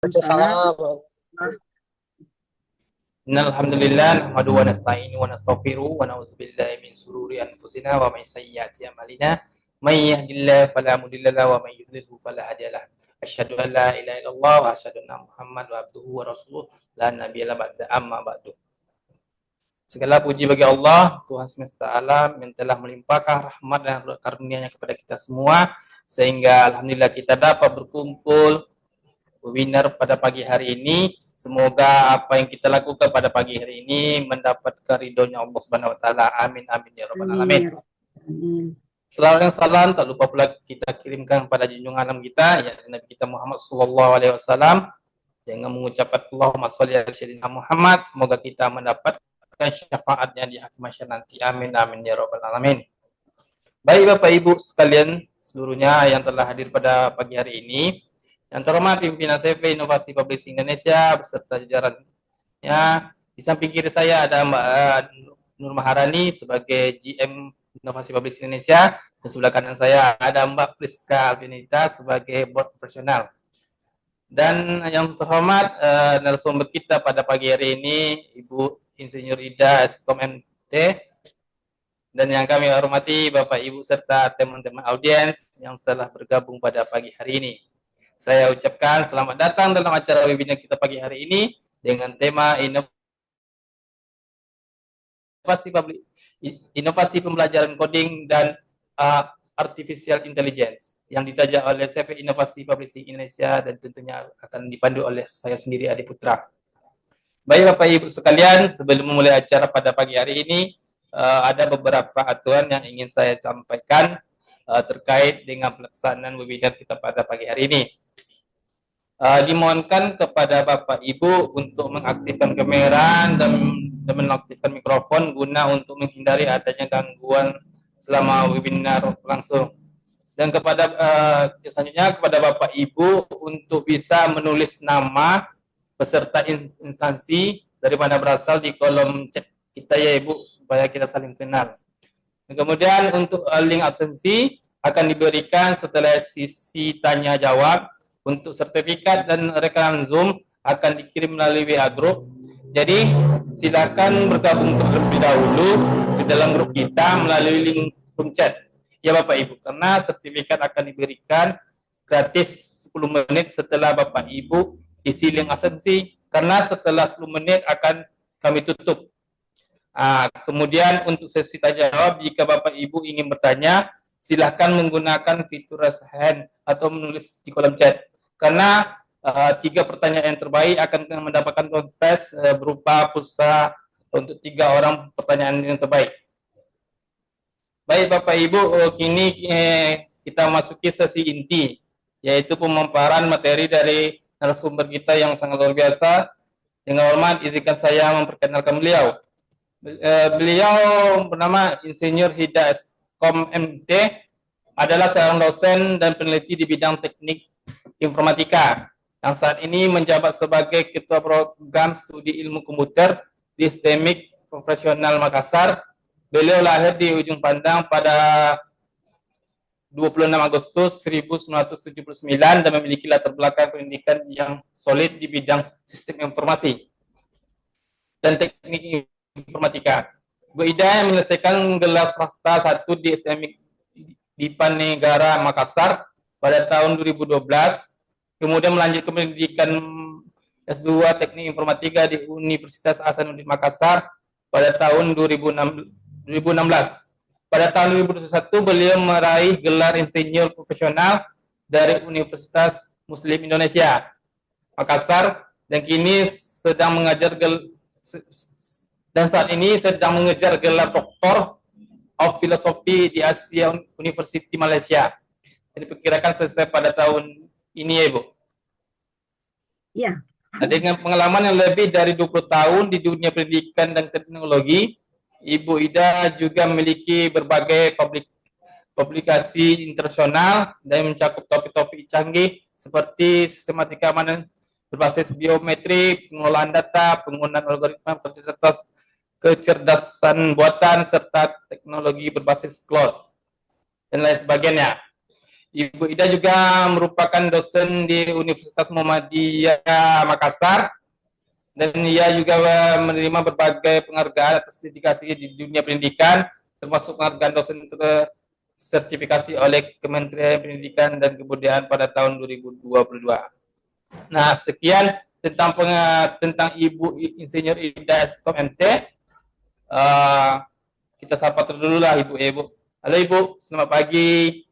Salam. Waalaikumsalam. Innal hamdalillah nahmaduhu wa nasta'inu wa nastaghfiruh wa na'udzu billahi min shururi anfusina wa min sayyiati a'malina. May yahdihillahu fala mudilla lahu wa may yudlilhu fala hadiya lahu. Asyhadu an la ilaha illallah wa asyhadu anna Muhammadar abduhu wa rasuluh la nabiyya ba'da amma ba'du. Segala puji bagi Allah, Tuhan semesta alam yang telah melimpahkan rahmat dan karunia-Nya kepada kita semua sehingga alhamdulillah kita dapat berkumpul webinar pada pagi hari ini. Semoga apa yang kita lakukan pada pagi hari ini mendapat keridhonya Allah Subhanahu wa taala. Amin amin ya rabbal alamin. Selawat dan salam tak lupa pula kita kirimkan pada junjungan alam kita yakni Nabi kita Muhammad sallallahu alaihi wasallam dengan mengucapkan Allahumma shalli ala sayyidina Muhammad, semoga kita mendapatkan syafaatnya di akhir mahsyar nanti. Amin amin ya rabbal alamin. Baik Bapak Ibu sekalian seluruhnya yang telah hadir pada pagi hari ini, yang terhormat pimpinan CV Inovasi Publishing Indonesia beserta jajarannya. Di samping kiri saya ada Mbak Nur Maharani sebagai GM Inovasi Publishing Indonesia, dan sebelah kanan saya ada Mbak Priska Alvinita sebagai board profesional. Dan yang terhormat narasumber kita pada pagi hari ini Ibu Insinyur Ida Eskom MT, dan yang kami hormati Bapak Ibu serta teman-teman audiens yang telah bergabung pada pagi hari ini. Saya ucapkan selamat datang dalam acara webinar kita pagi hari ini dengan tema inovasi pembelajaran coding dan artificial intelligence yang ditaja oleh CV Inovasi Publishing Indonesia dan tentunya akan dipandu oleh saya sendiri Adi Putra. Baik Bapak Ibu sekalian, sebelum memulai acara pada pagi hari ini ada beberapa aturan yang ingin saya sampaikan terkait dengan pelaksanaan webinar kita pada pagi hari ini. Dimohonkan kepada Bapak Ibu untuk mengaktifkan kamera dan mengaktifkan mikrofon guna untuk menghindari adanya gangguan selama webinar langsung. Dan kepada selanjutnya kepada Bapak Ibu untuk bisa menulis nama beserta instansi dari mana berasal di kolom chat kita ya Ibu, supaya kita saling kenal. Dan kemudian untuk link absensi akan diberikan setelah sesi tanya jawab. Untuk sertifikat dan rekaman Zoom akan dikirim melalui WA Group. Jadi silakan bergabung terlebih dahulu di dalam grup kita melalui link room chat. Ya Bapak Ibu, karena sertifikat akan diberikan gratis 10 menit setelah Bapak Ibu isi link absensi, karena setelah 10 menit akan kami tutup. Kemudian untuk sesi tanya jawab, jika Bapak Ibu ingin bertanya, silakan menggunakan fitur raise hand atau menulis di kolom chat. Karena 3 pertanyaan yang terbaik akan mendapatkan kontes berupa pulsa untuk 3 orang pertanyaan yang terbaik. Baik Bapak Ibu, kini kita masuki sesi inti, yaitu pemaparan materi dari narasumber kita yang sangat luar biasa. Dengan hormat, izinkan saya memperkenalkan beliau. Beliau bernama Insinyur Hida Eskom MT, adalah seorang dosen dan peneliti di bidang teknik informatika yang saat ini menjabat sebagai Ketua Program Studi Ilmu Komputer di STEMIK Profesional Makassar. Beliau lahir di Ujung Pandang pada 26 Agustus 1979 dan memiliki latar belakang pendidikan yang solid di bidang sistem informasi dan teknik informatika. Bu Ida menyelesaikan gelar swasta 1 di STEMIK Dipa Negara Makassar pada tahun 2012, kemudian melanjutkan pendidikan S2 Teknik Informatika di Universitas Hasanuddin Makassar pada tahun 2016. Pada tahun 2021 beliau meraih gelar insinyur profesional dari Universitas Muslim Indonesia Makassar dan saat ini sedang mengejar gelar doktor of Philosophy di Asia University Malaysia. Jadi diperkirakan selesai pada tahun ini ya Ibu. Ya. Nah, dengan pengalaman yang lebih dari 20 tahun di dunia pendidikan dan teknologi, Ibu Ida juga memiliki berbagai publikasi internasional dan mencakup topik-topik canggih seperti sistematika keamanan berbasis biometri, pengelolaan data, penggunaan algoritma kecerdasan buatan, serta teknologi berbasis cloud dan lain sebagainya. Ibu Ida juga merupakan dosen di Universitas Muhammadiyah Makassar, dan ia juga menerima berbagai penghargaan atas dedikasinya di dunia pendidikan, termasuk penghargaan dosen sertifikasi oleh Kementerian Pendidikan dan Kebudayaan pada tahun 2022. Nah, sekian tentang Ibu Insinyur Ida Eskom MT. Kita sapa dulu lah Ibu. Halo Ibu, selamat pagi.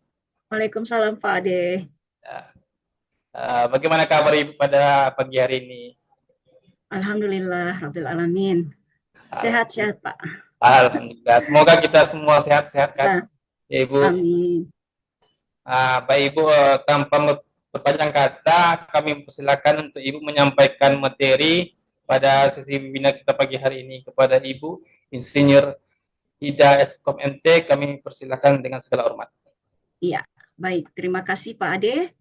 Waalaikumsalam Pak Ade. Bagaimana kabar Ibu pada pagi hari ini? Alhamdulillah, Rabbil Alamin. Sehat-sehat Pak. Alhamdulillah. Semoga kita semua sehat-sehat kan, ya, Ibu. Amin. Baik Ibu, tanpa berpanjang kata, kami persilakan untuk Ibu menyampaikan materi pada sesi webinar kita pagi hari ini kepada Ibu Insinyur Ida Eskom MT. Kami persilakan dengan segala hormat. Iya, baik. Terima kasih Pak Ade.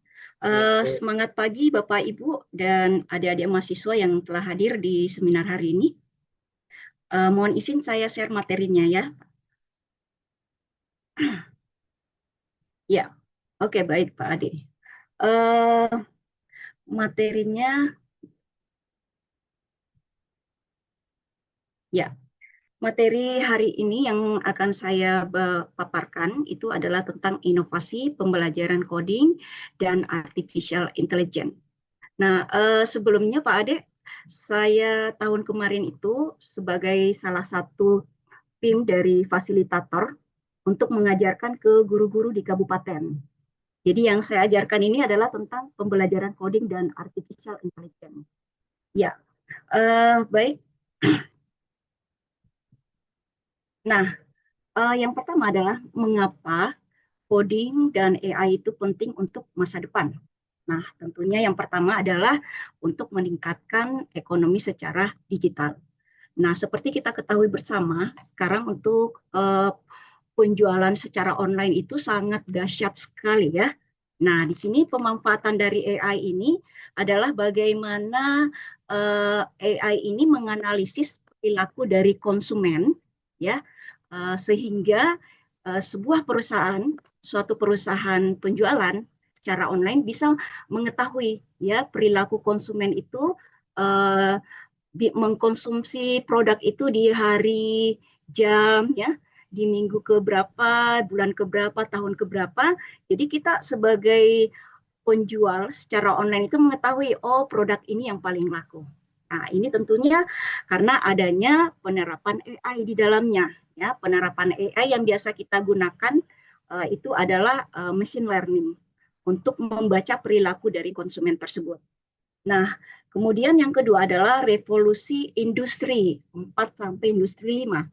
Semangat pagi Bapak Ibu dan adik-adik mahasiswa yang telah hadir di seminar hari ini. Mohon izin saya share materinya ya. Ya, oke, baik Pak Ade. Materinya, ya. Materi hari ini yang akan saya paparkan itu adalah tentang inovasi pembelajaran coding dan artificial intelligence. Nah, sebelumnya Pak Ade, saya tahun kemarin itu sebagai salah satu tim dari fasilitator untuk mengajarkan ke guru-guru di kabupaten. Jadi yang saya ajarkan ini adalah tentang pembelajaran coding dan artificial intelligence. Ya, baik. Nah, yang pertama adalah mengapa coding dan AI itu penting untuk masa depan. Nah, tentunya yang pertama adalah untuk meningkatkan ekonomi secara digital. Nah, seperti kita ketahui bersama, sekarang untuk penjualan secara online itu sangat dahsyat sekali ya. Nah, di sini pemanfaatan dari AI ini adalah bagaimana AI ini menganalisis perilaku dari konsumen ya, sehingga suatu perusahaan penjualan secara online bisa mengetahui ya perilaku konsumen itu mengkonsumsi produk itu di hari, jam ya, di minggu keberapa, bulan keberapa, tahun keberapa. Jadi kita sebagai penjual secara online itu mengetahui oh produk ini yang paling laku. Nah, ini tentunya karena adanya penerapan AI di dalamnya. Ya, penerapan AI yang biasa kita gunakan itu adalah machine learning untuk membaca perilaku dari konsumen tersebut. Nah, kemudian yang kedua adalah revolusi industri 4 sampai industri 5.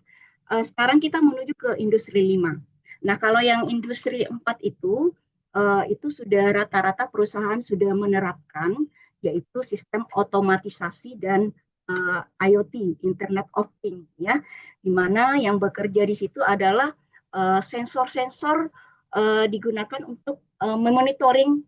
Sekarang kita menuju ke industri 5. Nah, kalau yang industri 4 itu sudah rata-rata perusahaan sudah menerapkan yaitu sistem otomatisasi dan IoT, Internet of Things ya, di mana yang bekerja di situ adalah sensor-sensor digunakan untuk memonitoring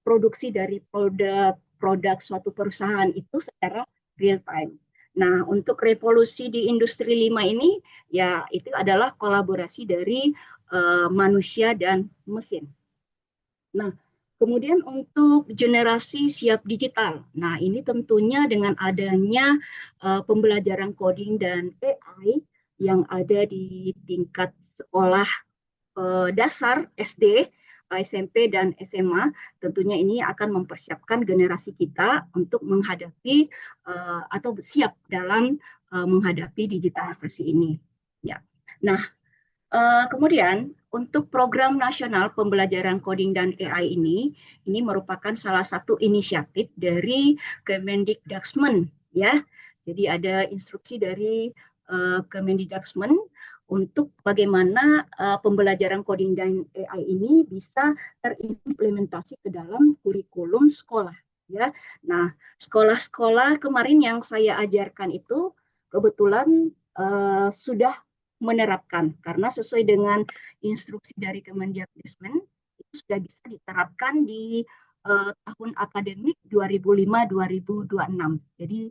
produksi dari produk suatu perusahaan itu secara real time. Nah, untuk revolusi di industri 5 ini ya itu adalah kolaborasi dari manusia dan mesin. Nah, kemudian untuk generasi siap digital. Nah, ini tentunya dengan adanya pembelajaran coding dan AI yang ada di tingkat sekolah dasar SD, SMP dan SMA, tentunya ini akan mempersiapkan generasi kita untuk menghadapi atau siap dalam menghadapi digitalisasi ini. Ya. Nah, kemudian untuk program nasional pembelajaran coding dan AI ini merupakan salah satu inisiatif dari Kemendikdaksmen ya. Jadi ada instruksi dari Kemendikdaksmen untuk bagaimana pembelajaran coding dan AI ini bisa terimplementasi ke dalam kurikulum sekolah ya. Nah, sekolah-sekolah kemarin yang saya ajarkan itu kebetulan sudah menerapkan karena sesuai dengan instruksi dari Kemendikbudrismen itu sudah bisa diterapkan di tahun akademik 2005-2026. Jadi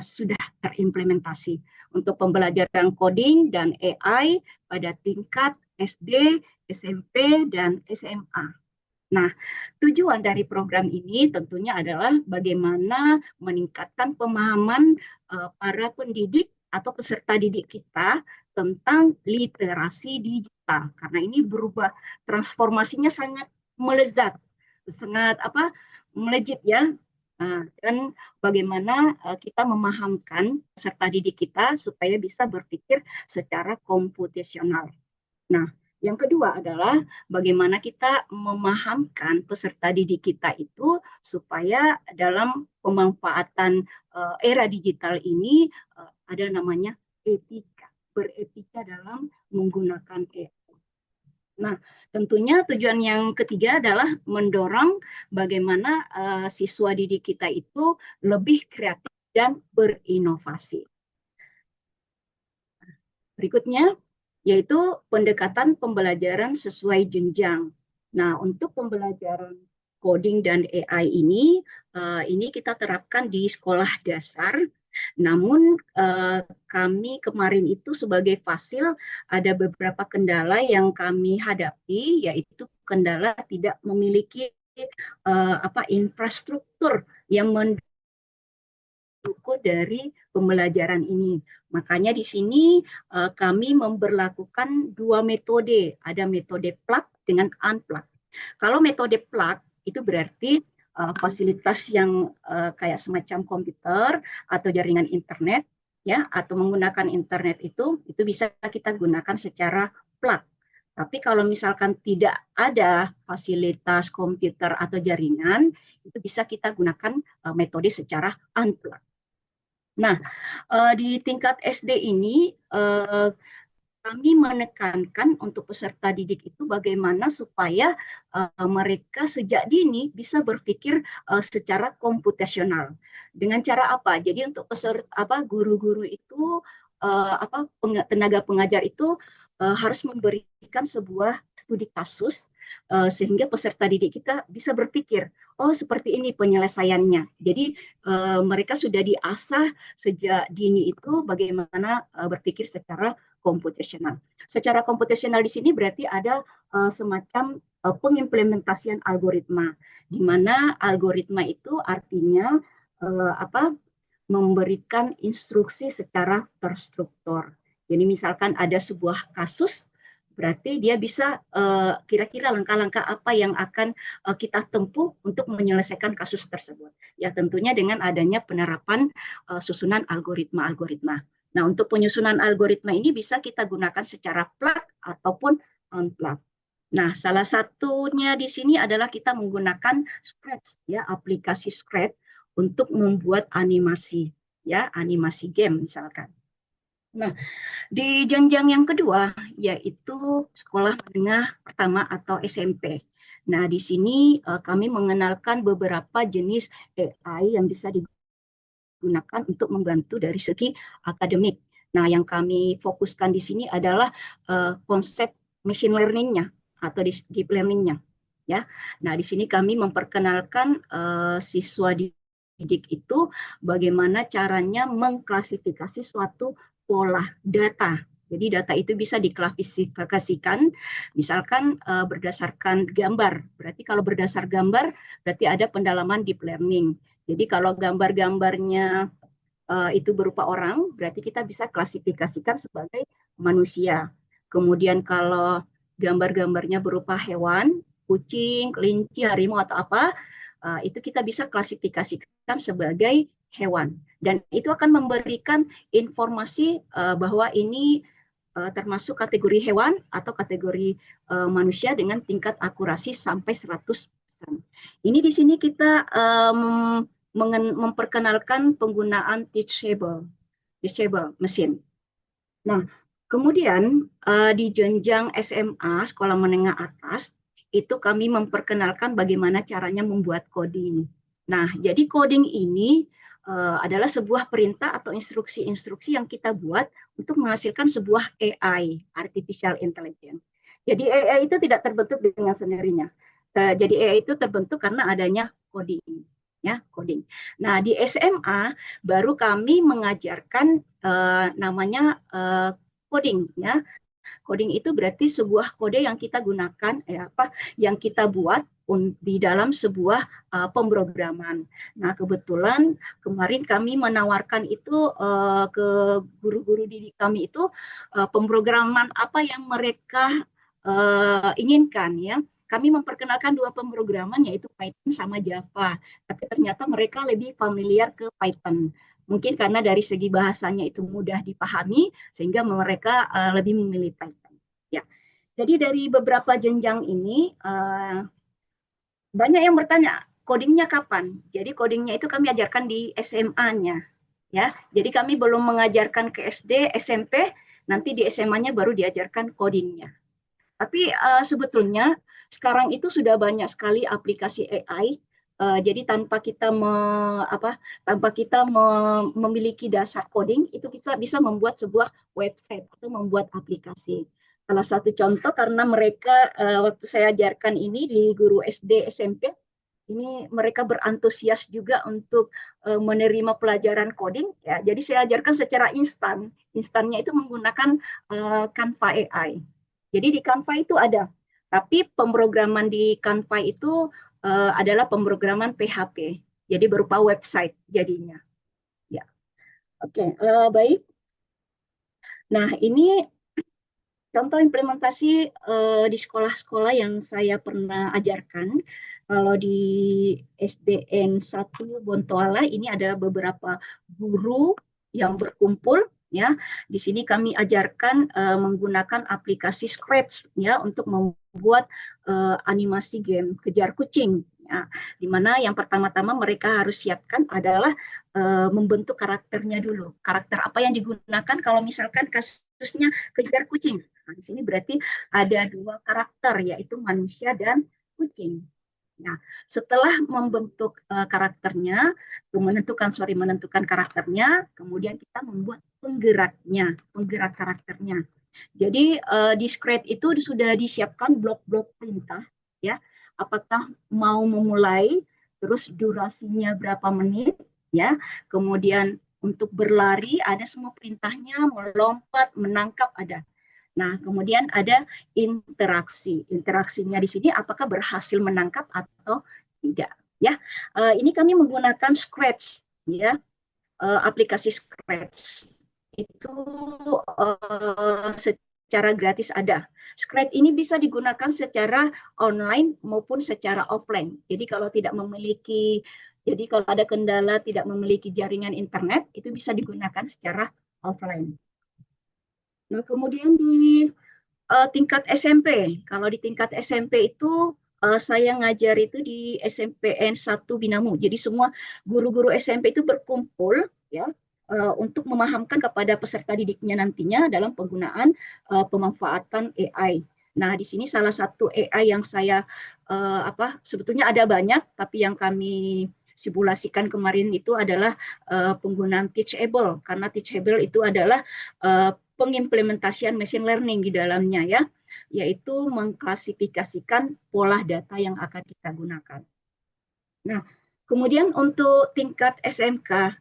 sudah terimplementasi untuk pembelajaran coding dan AI pada tingkat SD, SMP, dan SMA. Nah, tujuan dari program ini tentunya adalah bagaimana meningkatkan pemahaman para pendidik atau peserta didik kita tentang literasi digital. Karena ini berubah, transformasinya sangat melezat, sangat melejit ya. Nah, dan bagaimana kita memahamkan peserta didik kita supaya bisa berpikir secara komputasional. Nah, yang kedua adalah bagaimana kita memahamkan peserta didik kita itu supaya dalam pemanfaatan era digital ini ada namanya etika, beretika dalam menggunakan AI. Nah, tentunya tujuan yang ketiga adalah mendorong bagaimana siswa didik kita itu lebih kreatif dan berinovasi. Berikutnya, yaitu pendekatan pembelajaran sesuai jenjang. Nah, untuk pembelajaran coding dan AI ini kita terapkan di sekolah dasar. Namun kami kemarin itu sebagai Fasil ada beberapa kendala yang kami hadapi, yaitu kendala tidak memiliki infrastruktur yang mendukung dari pembelajaran ini. Makanya di sini kami memberlakukan dua metode, ada metode plug dengan unplug. Kalau metode plug itu berarti fasilitas yang kayak semacam komputer atau jaringan internet ya, atau menggunakan internet itu bisa kita gunakan secara plug. Tapi kalau misalkan tidak ada fasilitas komputer atau jaringan, itu bisa kita gunakan metode secara unplug. Nah, di tingkat SD ini kami menekankan untuk peserta didik itu bagaimana supaya mereka sejak dini bisa berpikir secara komputasional. Dengan cara apa? Jadi untuk guru-guru itu tenaga pengajar itu harus memberikan sebuah studi kasus sehingga peserta didik kita bisa berpikir, oh seperti ini penyelesaiannya. Jadi mereka sudah diasah sejak dini itu bagaimana berpikir secara komputasional. Secara komputasional di sini berarti ada semacam pengimplementasian algoritma, di mana algoritma itu artinya memberikan instruksi secara terstruktur. Jadi misalkan ada sebuah kasus, berarti dia bisa kira-kira langkah-langkah apa yang akan kita tempuh untuk menyelesaikan kasus tersebut. Ya tentunya dengan adanya penerapan susunan algoritma-algoritma. Nah untuk penyusunan algoritma ini bisa kita gunakan secara plug ataupun unplug. Nah salah satunya di sini adalah kita menggunakan Scratch, ya aplikasi Scratch untuk membuat animasi, ya animasi game misalkan. Nah, di jenjang yang kedua, yaitu sekolah menengah pertama atau SMP. Nah, di sini kami mengenalkan beberapa jenis AI yang bisa digunakan untuk membantu dari segi akademik. Nah, yang kami fokuskan di sini adalah konsep machine learning-nya atau deep learning-nya. Ya, nah di sini kami memperkenalkan siswa didik itu bagaimana caranya mengklasifikasi suatu pola data. Jadi data itu bisa diklasifikasikan, misalkan berdasarkan gambar. Berarti kalau berdasar gambar, berarti ada pendalaman deep learning. Jadi kalau gambar-gambarnya itu berupa orang, berarti kita bisa klasifikasikan sebagai manusia. Kemudian kalau gambar-gambarnya berupa hewan, kucing, kelinci, harimau atau apa, itu kita bisa klasifikasikan sebagai hewan. Dan itu akan memberikan informasi bahwa ini termasuk kategori hewan atau kategori manusia dengan tingkat akurasi sampai 100%. Ini di sini kita memperkenalkan penggunaan teachable mesin. Nah, kemudian di jenjang SMA, sekolah menengah atas, itu kami memperkenalkan bagaimana caranya membuat coding. Nah, jadi coding ini adalah sebuah perintah atau instruksi-instruksi yang kita buat untuk menghasilkan sebuah AI, artificial intelligence. Jadi AI itu tidak terbentuk dengan sendirinya. Jadi AI itu terbentuk karena adanya coding, ya coding. Nah di SMA baru kami mengajarkan namanya coding, ya Coding itu berarti sebuah kode yang kita gunakan, yang kita buat di dalam sebuah pemrograman. Nah, kebetulan kemarin kami menawarkan itu ke guru-guru didik kami itu pemrograman apa yang mereka inginkan ya. Kami memperkenalkan dua pemrograman yaitu Python sama Java, tapi ternyata mereka lebih familiar ke Python. Mungkin karena dari segi bahasanya itu mudah dipahami, sehingga mereka lebih memilih Python. Ya, jadi dari beberapa jenjang ini banyak yang bertanya codingnya kapan. Jadi codingnya itu kami ajarkan di SMA-nya, ya. Jadi kami belum mengajarkan ke SD, SMP, nanti di SMA-nya baru diajarkan codingnya. Tapi sebetulnya sekarang itu sudah banyak sekali aplikasi AI. Jadi tanpa kita memiliki dasar coding, itu kita bisa membuat sebuah website atau membuat aplikasi. Salah satu contoh karena mereka waktu saya ajarkan ini di guru SD SMP, ini mereka berantusias juga untuk menerima pelajaran coding. Ya, jadi saya ajarkan secara instan. Instannya itu menggunakan Canva AI. Jadi di Canva itu ada, tapi pemrograman di Canva itu adalah pemrograman PHP. Jadi berupa website jadinya. Ya, oke, baik. Nah, ini contoh implementasi di sekolah-sekolah yang saya pernah ajarkan. Kalau di SDN 1 Bontoala ini ada beberapa guru yang berkumpul ya. Di sini kami ajarkan menggunakan aplikasi Scratch ya untuk membuat animasi game kejar kucing ya. Di mana yang pertama-tama mereka harus siapkan adalah membentuk karakternya dulu. Karakter apa yang digunakan kalau misalkan kasusnya kejar kucing. Nah, di sini berarti ada dua karakter, yaitu manusia dan kucing. Nah, setelah membentuk karakternya, menentukan karakternya, kemudian kita membuat penggerak karakternya. Jadi di Scratch itu sudah disiapkan blok-blok perintah, ya. Apakah mau memulai, terus durasinya berapa menit, ya. Kemudian untuk berlari ada semua perintahnya, melompat, menangkap ada. Nah, kemudian ada interaksi. Interaksinya di sini apakah berhasil menangkap atau tidak, ya. Ini kami menggunakan Scratch, ya. Aplikasi Scratch itu secara gratis ada. Scratch ini bisa digunakan secara online maupun secara offline. Jadi kalau ada kendala tidak memiliki jaringan internet, itu bisa digunakan secara offline. Nah, kemudian di tingkat SMP. Kalau di tingkat SMP itu saya ngajar itu di SMPN 1 Binamu. Jadi semua guru-guru SMP itu berkumpul ya untuk memahamkan kepada peserta didiknya nantinya dalam penggunaan pemanfaatan AI. Nah, di sini salah satu AI yang saya sebetulnya ada banyak, tapi yang kami simulasikan kemarin itu adalah penggunaan Teachable, karena Teachable itu adalah pengimplementasian machine learning di dalamnya ya, yaitu mengklasifikasikan pola data yang akan kita gunakan. Nah, kemudian untuk tingkat SMK,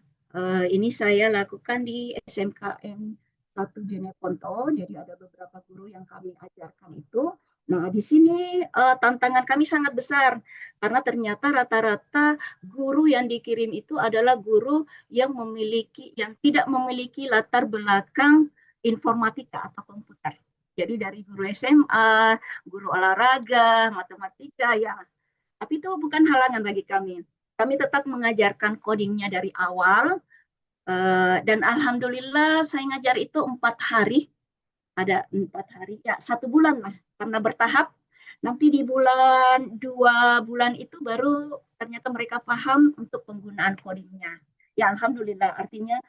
ini saya lakukan di SMKN 1 Jeneponto, jadi ada beberapa guru yang kami ajarkan itu. Nah, di sini tantangan kami sangat besar, karena ternyata rata-rata guru yang dikirim itu adalah guru yang tidak memiliki latar belakang informatika atau komputer. Jadi dari guru SMA, guru olahraga, matematika, ya. Tapi itu bukan halangan bagi kami. Kami tetap mengajarkan codingnya dari awal, dan alhamdulillah saya ngajar itu 4 hari. Ada 4 hari, ya 1 bulan lah, karena bertahap. Nanti di bulan 2 bulan itu baru ternyata mereka paham untuk penggunaan codingnya. Ya alhamdulillah, artinya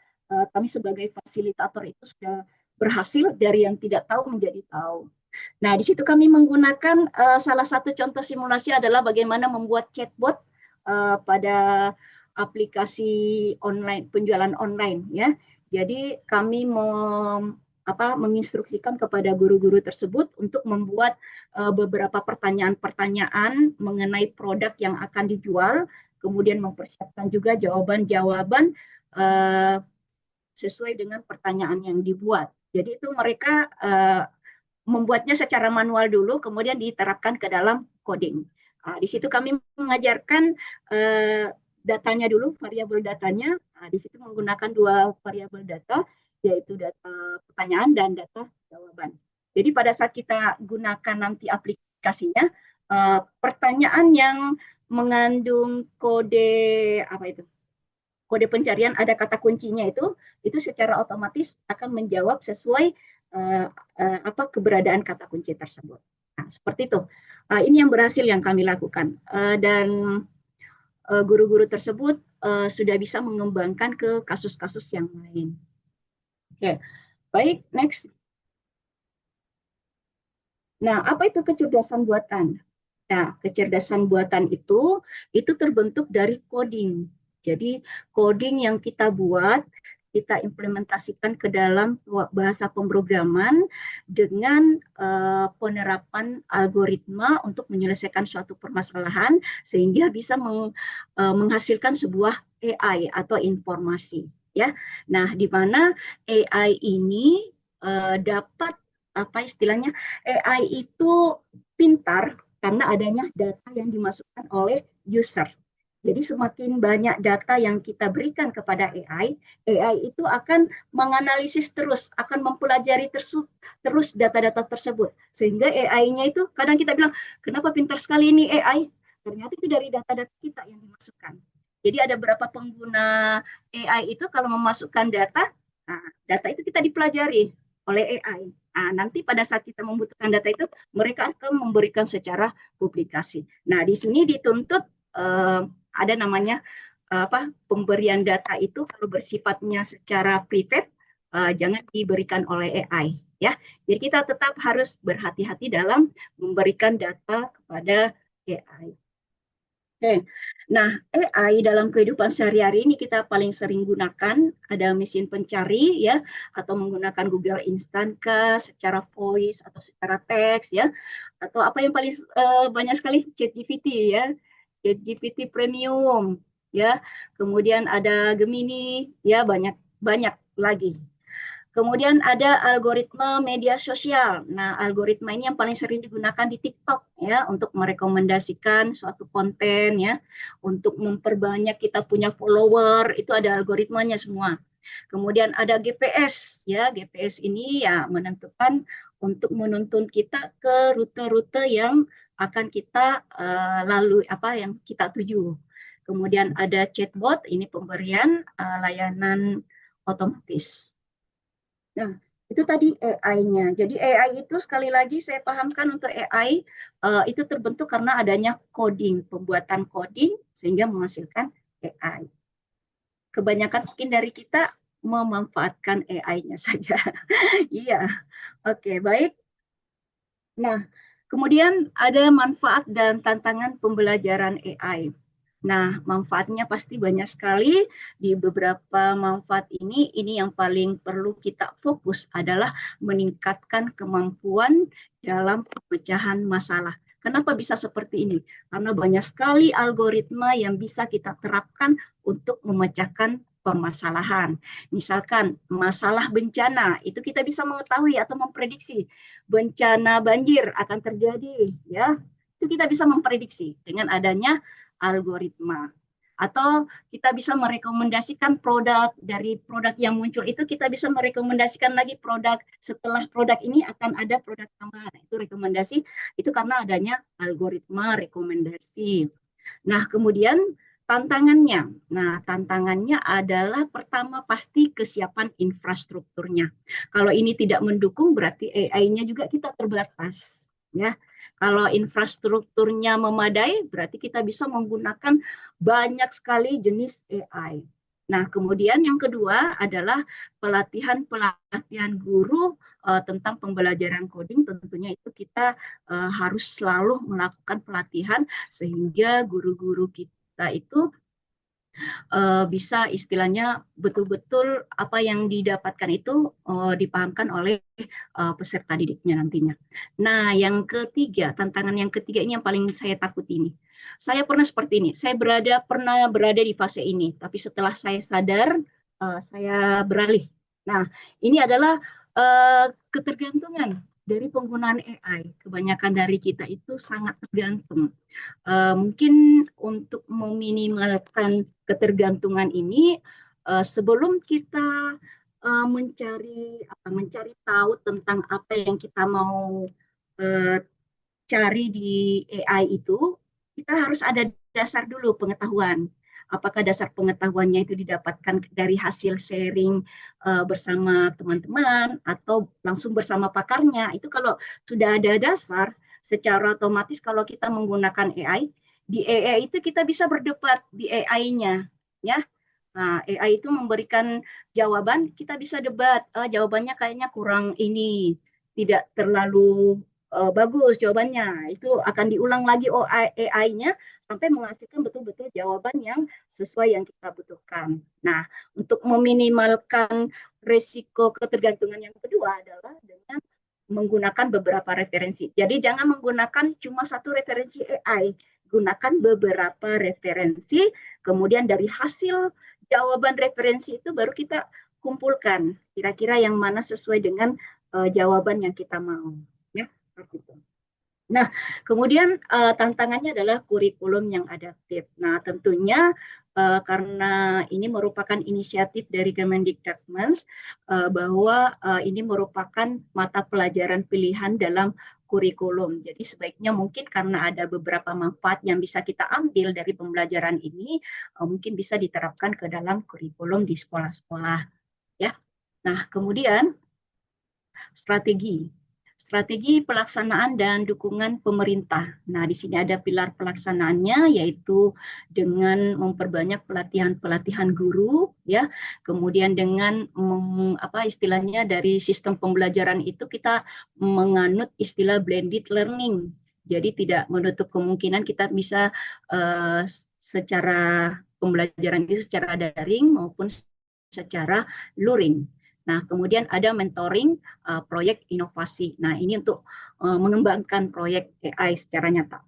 kami sebagai fasilitator itu sudah berhasil dari yang tidak tahu menjadi tahu. Nah, di situ kami menggunakan salah satu contoh simulasi adalah bagaimana membuat chatbot pada aplikasi online, penjualan online ya. Jadi kami menginstruksikan kepada guru-guru tersebut untuk membuat beberapa pertanyaan-pertanyaan mengenai produk yang akan dijual, kemudian mempersiapkan juga jawaban-jawaban sesuai dengan pertanyaan yang dibuat. Jadi itu mereka membuatnya secara manual dulu, kemudian diterapkan ke dalam coding. Di situ kami mengajarkan datanya dulu, variabel datanya. Di situ menggunakan dua variabel data, yaitu data pertanyaan dan data jawaban. Jadi pada saat kita gunakan nanti aplikasinya, pertanyaan yang mengandung kode apa itu? Kode pencarian ada kata kuncinya itu secara otomatis akan menjawab sesuai apa keberadaan kata kunci tersebut. Nah, seperti itu. Ini yang berhasil yang kami lakukan dan guru-guru tersebut sudah bisa mengembangkan ke kasus-kasus yang lain. Oke, baik, next. Nah, apa itu kecerdasan buatan? Nah, kecerdasan buatan itu terbentuk dari coding. Jadi, coding yang kita buat, kita implementasikan ke dalam bahasa pemrograman dengan penerapan algoritma untuk menyelesaikan suatu permasalahan sehingga bisa menghasilkan sebuah AI atau informasi. Ya, nah di mana AI ini dapat apa istilahnya AI itu pintar karena adanya data yang dimasukkan oleh user. Jadi semakin banyak data yang kita berikan kepada AI itu akan menganalisis terus, akan mempelajari terus data-data tersebut. Sehingga AI-nya itu kadang kita bilang, kenapa pintar sekali ini AI? Ternyata itu dari data-data kita yang dimasukkan. Jadi ada beberapa pengguna AI itu kalau memasukkan data, nah, data itu kita dipelajari oleh AI. Nah, nanti pada saat kita membutuhkan data itu, mereka akan memberikan secara publikasi. Nah, di sini dituntut ada namanya apa pemberian data itu kalau bersifatnya secara private jangan diberikan oleh AI ya. Jadi kita tetap harus berhati-hati dalam memberikan data kepada AI. Oke. Nah, AI dalam kehidupan sehari-hari ini kita paling sering gunakan ada mesin pencari ya atau menggunakan Google Instant secara voice atau secara teks ya atau apa yang paling banyak sekali ChatGPT ya. ChatGPT Premium ya. Kemudian ada Gemini ya banyak banyak lagi. Kemudian ada algoritma media sosial. Nah, algoritma ini yang paling sering digunakan di TikTok ya untuk merekomendasikan suatu konten ya, untuk memperbanyak kita punya follower, itu ada algoritmanya semua. Kemudian ada GPS ya, GPS ini ya menentukan untuk menuntun kita ke rute-rute yang akan kita lalui apa yang kita tuju. Kemudian ada chatbot, ini pemberian layanan otomatis. Nah, itu tadi AI-nya. Jadi AI itu sekali lagi saya pahamkan untuk AI itu terbentuk karena adanya coding, pembuatan coding sehingga menghasilkan AI. Kebanyakan mungkin dari kita memanfaatkan AI-nya saja. Iya, oke, baik. Nah, kemudian ada manfaat dan tantangan pembelajaran AI. Nah, manfaatnya pasti banyak sekali. Di beberapa manfaat ini yang paling perlu kita fokus adalah meningkatkan kemampuan dalam pemecahan masalah. Kenapa bisa seperti ini? Karena banyak sekali algoritma yang bisa kita terapkan untuk memecahkan permasalahan. Misalkan masalah bencana, itu kita bisa mengetahui atau memprediksi bencana banjir akan terjadi, ya. Itu kita bisa memprediksi dengan adanya algoritma. Atau kita bisa merekomendasikan produk dari produk yang muncul itu kita bisa merekomendasikan lagi produk setelah produk ini akan ada produk tambahan. Itu rekomendasi itu karena adanya algoritma rekomendasi. Nah, kemudian tantangannya. Nah, tantangannya adalah pertama pasti kesiapan infrastrukturnya. Kalau ini tidak mendukung berarti AI-nya juga kita terbatas, ya. Kalau infrastrukturnya memadai, berarti kita bisa menggunakan banyak sekali jenis AI. Nah, kemudian yang kedua adalah pelatihan guru tentang pembelajaran coding. Tentunya itu kita harus selalu melakukan pelatihan sehingga guru-guru kita itu bisa istilahnya betul-betul apa yang didapatkan itu dipahamkan oleh peserta didiknya nantinya. Nah, yang ketiga, tantangan yang ketiga ini yang paling saya takuti ini. Saya pernah seperti ini, saya pernah berada di fase ini, tapi setelah saya sadar, saya beralih. Nah, ini adalah ketergantungan dari penggunaan AI, kebanyakan dari kita itu sangat tergantung. Mungkin untuk meminimalkan ketergantungan ini, sebelum kita mencari tahu tentang apa yang kita mau uh, cari di AI itu, kita harus ada dasar dulu pengetahuan. Apakah dasar pengetahuannya itu didapatkan dari hasil sharing bersama teman-teman atau langsung bersama pakarnya. Itu kalau sudah ada dasar, secara otomatis kalau kita menggunakan AI, di AI itu kita bisa berdebat di AI-nya, ya. Nah, AI itu memberikan jawaban, kita bisa debat. Jawabannya kayaknya kurang ini, tidak terlalu bagus jawabannya. Itu akan diulang lagi AI-nya sampai menghasilkan betul-betul jawaban yang sesuai yang kita butuhkan. Nah, untuk meminimalkan risiko ketergantungan yang kedua adalah dengan menggunakan beberapa referensi. Jadi jangan menggunakan cuma satu referensi AI, gunakan beberapa referensi, kemudian dari hasil jawaban referensi itu baru kita kumpulkan kira-kira yang mana sesuai dengan jawaban yang kita mau, ya seperti itu. Nah, kemudian tantangannya adalah kurikulum yang adaptif. Nah, tentunya karena ini merupakan inisiatif dari Kemendikbudristek bahwa ini merupakan mata pelajaran pilihan dalam kurikulum. Jadi sebaiknya mungkin karena ada beberapa manfaat yang bisa kita ambil dari pembelajaran ini, mungkin bisa diterapkan ke dalam kurikulum di sekolah-sekolah. Ya. Nah, kemudian strategi. Strategi pelaksanaan dan dukungan pemerintah. Nah, di sini ada pilar pelaksanaannya yaitu dengan memperbanyak pelatihan-pelatihan guru ya. Kemudian dengan apa istilahnya dari sistem pembelajaran itu kita menganut istilah blended learning. Jadi tidak menutup kemungkinan kita bisa secara pembelajaran itu secara daring maupun secara luring. Nah, kemudian ada mentoring proyek inovasi. Nah, ini untuk mengembangkan proyek AI secara nyata.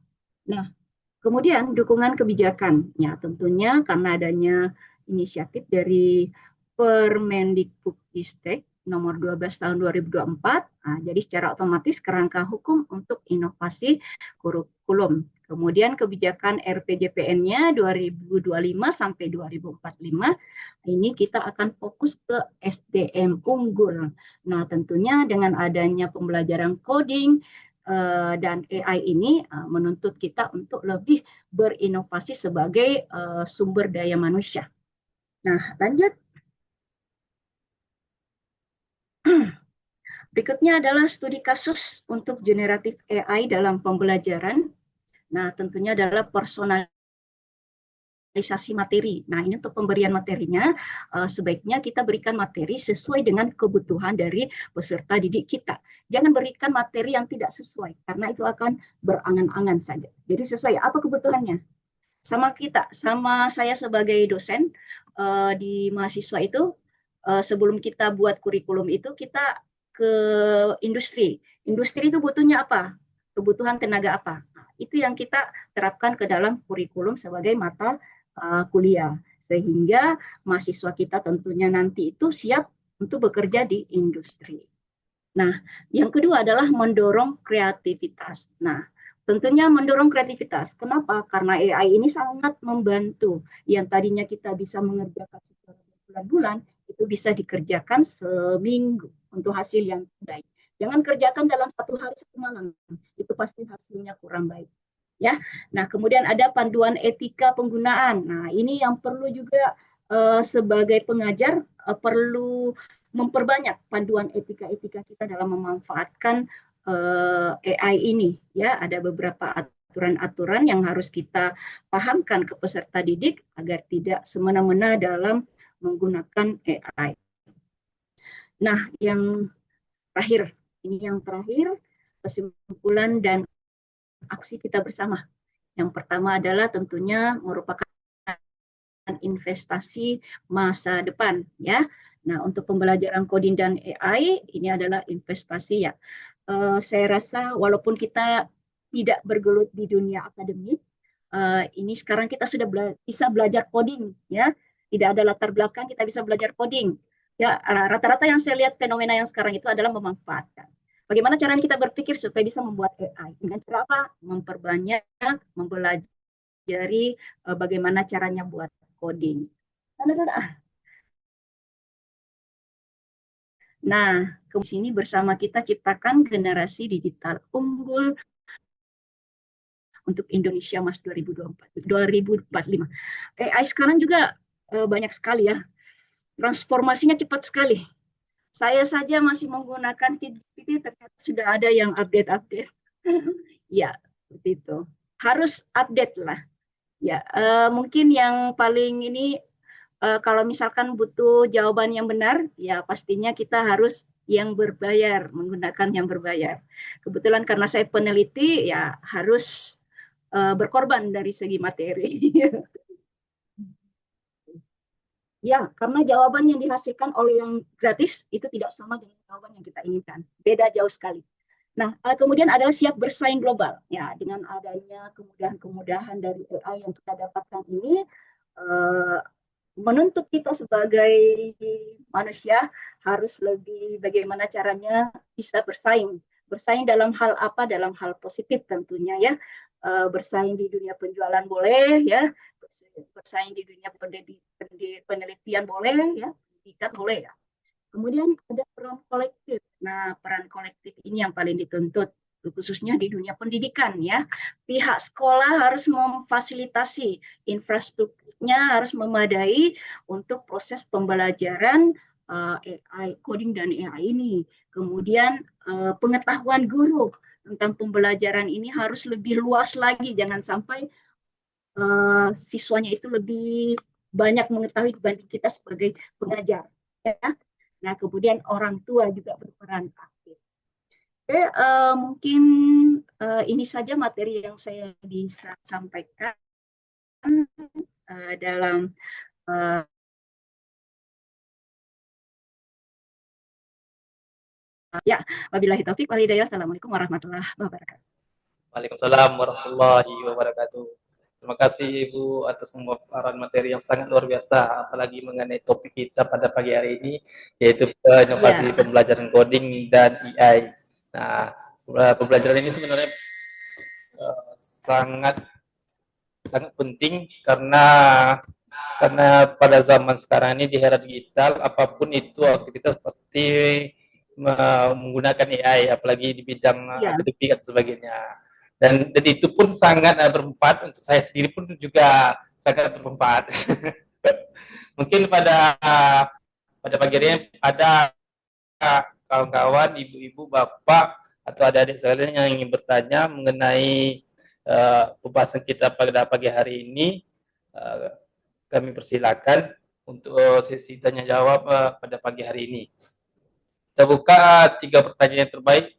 Nah, kemudian dukungan kebijakan. Ya, tentunya karena adanya inisiatif dari Permendikbudristek nomor 12 tahun 2024. Nah, jadi secara otomatis kerangka hukum untuk inovasi kurikulum. Kemudian kebijakan RPJPN-nya 2025 sampai 2045. Ini kita akan fokus ke SDM unggul. Nah, tentunya dengan adanya pembelajaran coding dan AI ini menuntut kita untuk lebih berinovasi sebagai sumber daya manusia. Nah, lanjut. Berikutnya adalah studi kasus untuk generatif AI dalam pembelajaran. Nah, tentunya adalah personalisasi materi. Nah, ini untuk pemberian materinya, sebaiknya kita berikan materi sesuai dengan kebutuhan dari peserta didik kita. Jangan berikan materi yang tidak sesuai, karena itu akan berangan-angan saja. Jadi sesuai apa kebutuhannya. Sama kita, sama saya sebagai dosen di mahasiswa itu, sebelum kita buat kurikulum itu, kita ke industri. Industri itu butuhnya apa? Kebutuhan tenaga apa? Nah, itu yang kita terapkan ke dalam kurikulum sebagai mata kuliah. Sehingga mahasiswa kita tentunya nanti itu siap untuk bekerja di industri. Nah, yang kedua adalah mendorong kreativitas. Nah, tentunya mendorong kreativitas. Kenapa? Karena AI ini sangat membantu. Yang tadinya kita bisa mengerjakan secara bulan-bulan, itu bisa dikerjakan seminggu untuk hasil yang baik. Jangan kerjakan dalam satu hari satu malam. Itu pasti hasilnya kurang baik. Ya. Nah, kemudian ada panduan etika penggunaan. Nah, ini yang perlu juga sebagai pengajar perlu memperbanyak panduan etika-etika kita dalam memanfaatkan AI ini. Ya, ada beberapa aturan-aturan yang harus kita pahamkan ke peserta didik agar tidak semena-mena dalam menggunakan AI. Nah, yang terakhir, ini yang terakhir, kesimpulan dan aksi kita bersama. Yang pertama adalah tentunya merupakan investasi masa depan ya. Nah, untuk pembelajaran coding dan AI ini adalah investasi ya. Saya rasa walaupun kita tidak bergelut di dunia akademik, ini sekarang kita sudah bisa belajar coding ya. Tidak ada latar belakang kita bisa belajar coding. Ya, rata-rata yang saya lihat fenomena yang sekarang itu adalah memanfaatkan. Bagaimana caranya kita berpikir supaya bisa membuat AI? Dengan cara apa? Memperbanyak, mempelajari bagaimana caranya buat coding. Nah, di sini bersama kita ciptakan generasi digital unggul untuk Indonesia Mas 2045. AI sekarang juga banyak sekali ya. Transformasinya cepat sekali. Saya saja masih menggunakan ChatGPT, ternyata sudah ada yang update-update. Ya, seperti itu. Harus update lah. Ya, mungkin yang paling ini kalau misalkan butuh jawaban yang benar, ya pastinya kita harus yang berbayar, menggunakan yang berbayar. Kebetulan karena saya peneliti, ya harus berkorban dari segi materi. Ya, karena jawaban yang dihasilkan oleh yang gratis itu tidak sama dengan jawaban yang kita inginkan. Beda jauh sekali. Nah, kemudian adalah siap bersaing global. Ya, dengan adanya kemudahan-kemudahan dari AI yang kita dapatkan ini, eh, menuntut kita sebagai manusia harus lebih bagaimana caranya bisa bersaing. Bersaing dalam hal apa? Dalam hal positif tentunya ya. Bersaing di dunia penjualan boleh ya, bersaing di dunia penelitian boleh ya, pendidikan boleh ya. Kemudian ada peran kolektif. Nah, peran kolektif ini yang paling dituntut khususnya di dunia pendidikan ya. Pihak sekolah harus memfasilitasi infrastrukturnya harus memadai untuk proses pembelajaran AI, coding dan AI ini. Kemudian pengetahuan guru tentang pembelajaran ini harus lebih luas lagi, jangan sampai siswanya itu lebih banyak mengetahui dibanding kita sebagai pengajar. Ya. Nah, kemudian orang tua juga berperan aktif. Oke, mungkin ini saja materi yang saya bisa sampaikan dalam ya, wabillahi taufik wal hidayah. Assalamualaikum warahmatullahi wabarakatuh. Waalaikumsalam warahmatullahi wabarakatuh. Terima kasih Ibu atas pemaparan materi yang sangat luar biasa, apalagi mengenai topik kita pada pagi hari ini, yaitu inovasi pembelajaran coding dan AI. Nah, pembelajaran ini sebenarnya sangat penting karena pada zaman sekarang ini di era digital, apapun itu aktivitas pasti menggunakan AI, apalagi di bidang akademik atau sebagainya. Dan itu pun sangat bermanfaat untuk saya sendiri pun juga sangat bermanfaat. Mungkin pada pagi ini ada kawan-kawan, ibu-ibu, bapak, atau adik-adik sekalian yang ingin bertanya mengenai pembahasan kita pada pagi hari ini. Kami persilakan untuk sesi tanya jawab pada pagi hari ini. Kita buka 3 pertanyaan yang terbaik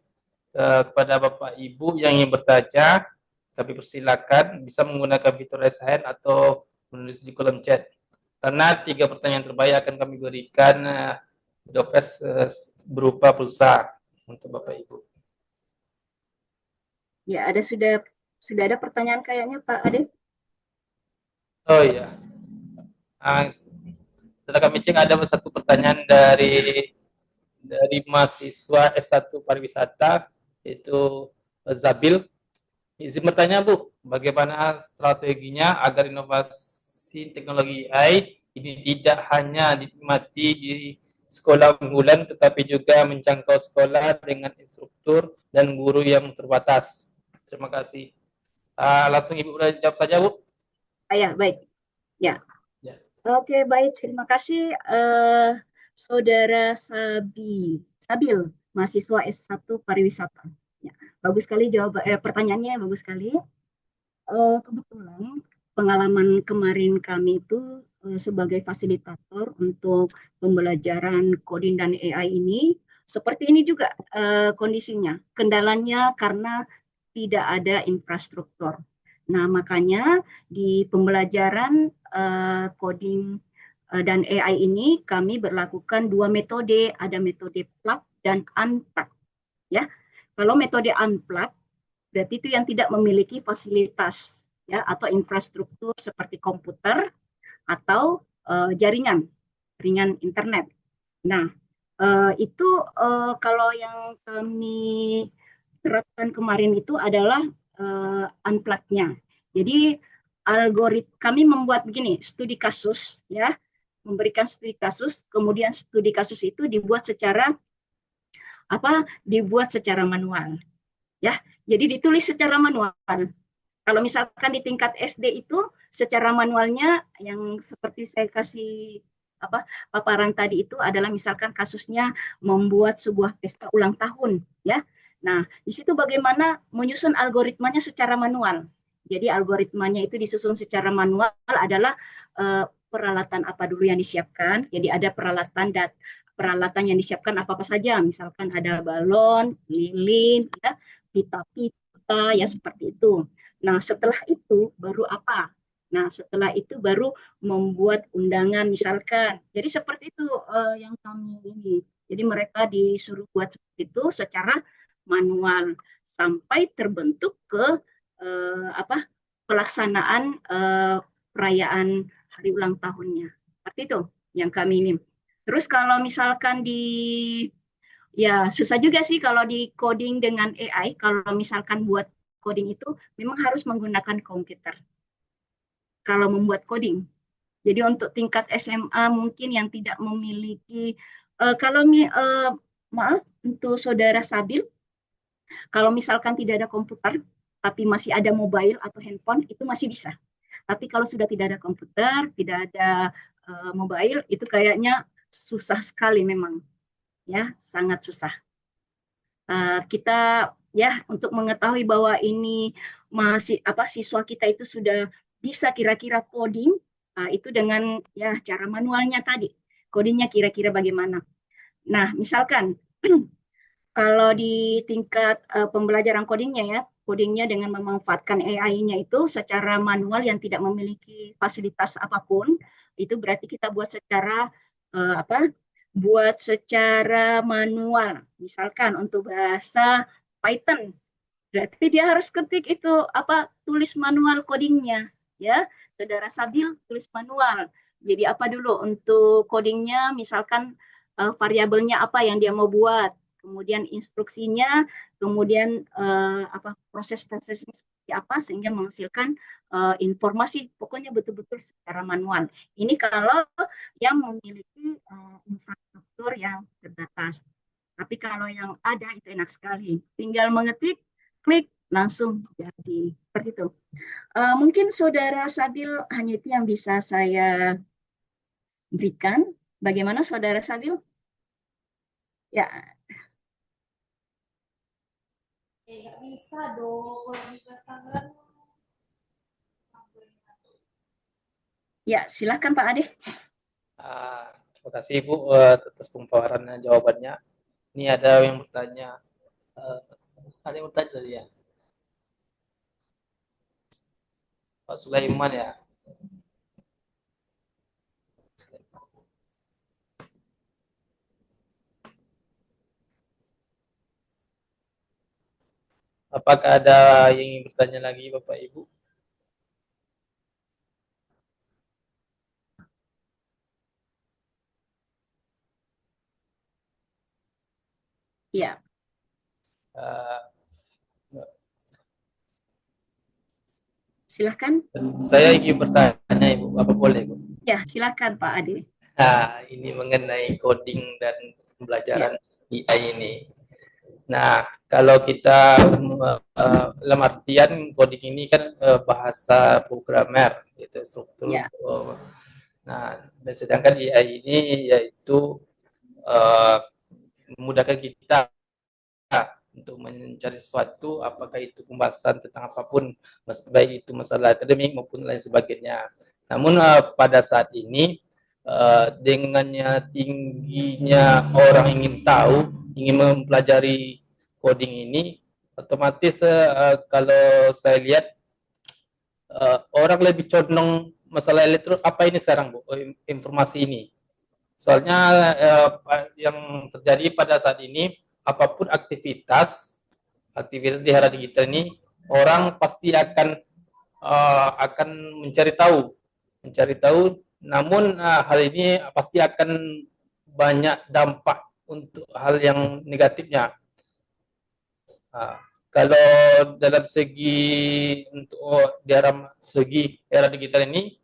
kepada Bapak Ibu yang ingin bertanya. Kami persilakan bisa menggunakan fitur raise hand atau menulis di kolom chat. Karena 3 pertanyaan terbaik akan kami berikan dompet berupa pulsa untuk Bapak Ibu. Ya, sudah ada pertanyaan kayaknya Pak Ade. Oh iya. Setelah kami cek ada satu pertanyaan dari mahasiswa S1 pariwisata, yaitu Zabil. Izin bertanya Bu, bagaimana strateginya agar inovasi teknologi AI ini tidak hanya dinikmati di sekolah unggulan, tetapi juga menjangkau sekolah dengan instruktur dan guru yang terbatas. Terima kasih. Langsung Ibu jawab saja Bu. Ya, baik. Ya. Oke, baik. Terima kasih Saudara Sabil, mahasiswa S1 pariwisata. Ya, bagus sekali pertanyaannya, bagus sekali. Kebetulan pengalaman kemarin kami itu sebagai fasilitator untuk pembelajaran coding dan AI ini, seperti ini juga kondisinya. Kendalanya karena tidak ada infrastruktur. Nah, makanya di pembelajaran coding dan AI ini kami berlakukan 2 metode, ada metode plug dan unplug. Ya, kalau metode unplug berarti itu yang tidak memiliki fasilitas ya atau infrastruktur seperti komputer atau jaringan internet. Nah, Itu kalau yang kami terapkan kemarin itu adalah unplug-nya. Jadi kami membuat begini, studi kasus ya, memberikan studi kasus, kemudian studi kasus itu dibuat secara manual ya. Jadi ditulis secara manual. Kalau misalkan di tingkat SD itu secara manualnya yang seperti saya kasih paparan tadi itu adalah misalkan kasusnya membuat sebuah pesta ulang tahun ya. Nah, di situ bagaimana menyusun algoritmanya secara manual. Jadi algoritmanya itu disusun secara manual adalah peralatan apa dulu yang disiapkan. Jadi ada peralatan yang disiapkan apa-apa saja. Misalkan ada balon, lilin, ya, pita-pita, ya seperti itu. Nah, setelah itu baru apa? Nah, setelah itu baru membuat undangan misalkan. Jadi seperti itu yang kami ini. Jadi mereka disuruh buat seperti itu secara manual sampai terbentuk ke pelaksanaan perayaan hari ulang tahunnya. Seperti itu yang kami ini. Terus kalau misalkan ya susah juga sih kalau di coding dengan AI. Kalau misalkan buat coding itu memang harus menggunakan komputer. Kalau membuat coding. Jadi untuk tingkat SMA mungkin yang tidak memiliki, kalau maaf untuk saudara Sabil, kalau misalkan tidak ada komputer, tapi masih ada mobile atau handphone, itu masih bisa. Tapi kalau sudah tidak ada komputer, tidak ada mobile, itu kayaknya susah sekali memang, ya sangat susah. Kita ya untuk mengetahui bahwa ini masih siswa kita itu sudah bisa kira-kira coding itu dengan ya cara manualnya tadi. Codingnya kira-kira bagaimana. Nah, misalkan kalau di tingkat pembelajaran codingnya ya, codingnya dengan memanfaatkan AI-nya itu secara manual yang tidak memiliki fasilitas apapun, itu berarti kita buat secara buat secara manual. Misalkan untuk bahasa Python, berarti dia harus ketik itu tulis manual codingnya, ya. Saudara Sabil tulis manual. Jadi apa dulu untuk codingnya, misalkan variabelnya apa yang dia mau buat, kemudian instruksinya, kemudian proses-prosesnya seperti apa sehingga menghasilkan informasi, pokoknya betul-betul secara manual. Ini kalau yang memiliki infrastruktur yang terbatas. Tapi kalau yang ada itu enak sekali, tinggal mengetik, klik, langsung jadi. Seperti itu. Mungkin Saudara Sabil hanya itu yang bisa saya berikan. Bagaimana Saudara Sabil? Ya, nggak bisa dong kalau bisa tangan. ya silakan Pak Ade. Terima kasih Ibu atas pemaparan jawabannya. Ini ada yang bertanya. Ada yang bertanya tadi ya. Pak Sulaiman ya. Apakah ada yang ingin bertanya lagi Bapak Ibu? Ya. Silakan. Saya ingin bertanya Ibu, apa boleh Ibu? Ya, silakan Pak Ade. Nah, ini mengenai coding dan pembelajaran AI ini. Nah, kalau kita dalam artian coding ini kan bahasa programmer, gitu, struktur. Ya. Nah, sedangkan AI ini yaitu memudahkan kita untuk mencari sesuatu, apakah itu pembahasan tentang apapun, baik itu masalah akademik maupun lain sebagainya. Namun pada saat ini dengannya tingginya orang ingin tahu, ingin mempelajari coding ini, otomatis kalau saya lihat orang lebih condong masalah elektronik apa ini sekarang Bu, informasi ini. Soalnya yang terjadi pada saat ini, apapun aktivitas di era digital ini, orang pasti akan mencari tahu. Namun hal ini pasti akan banyak dampak untuk hal yang negatifnya. Nah, kalau dalam segi untuk segi era digital ini,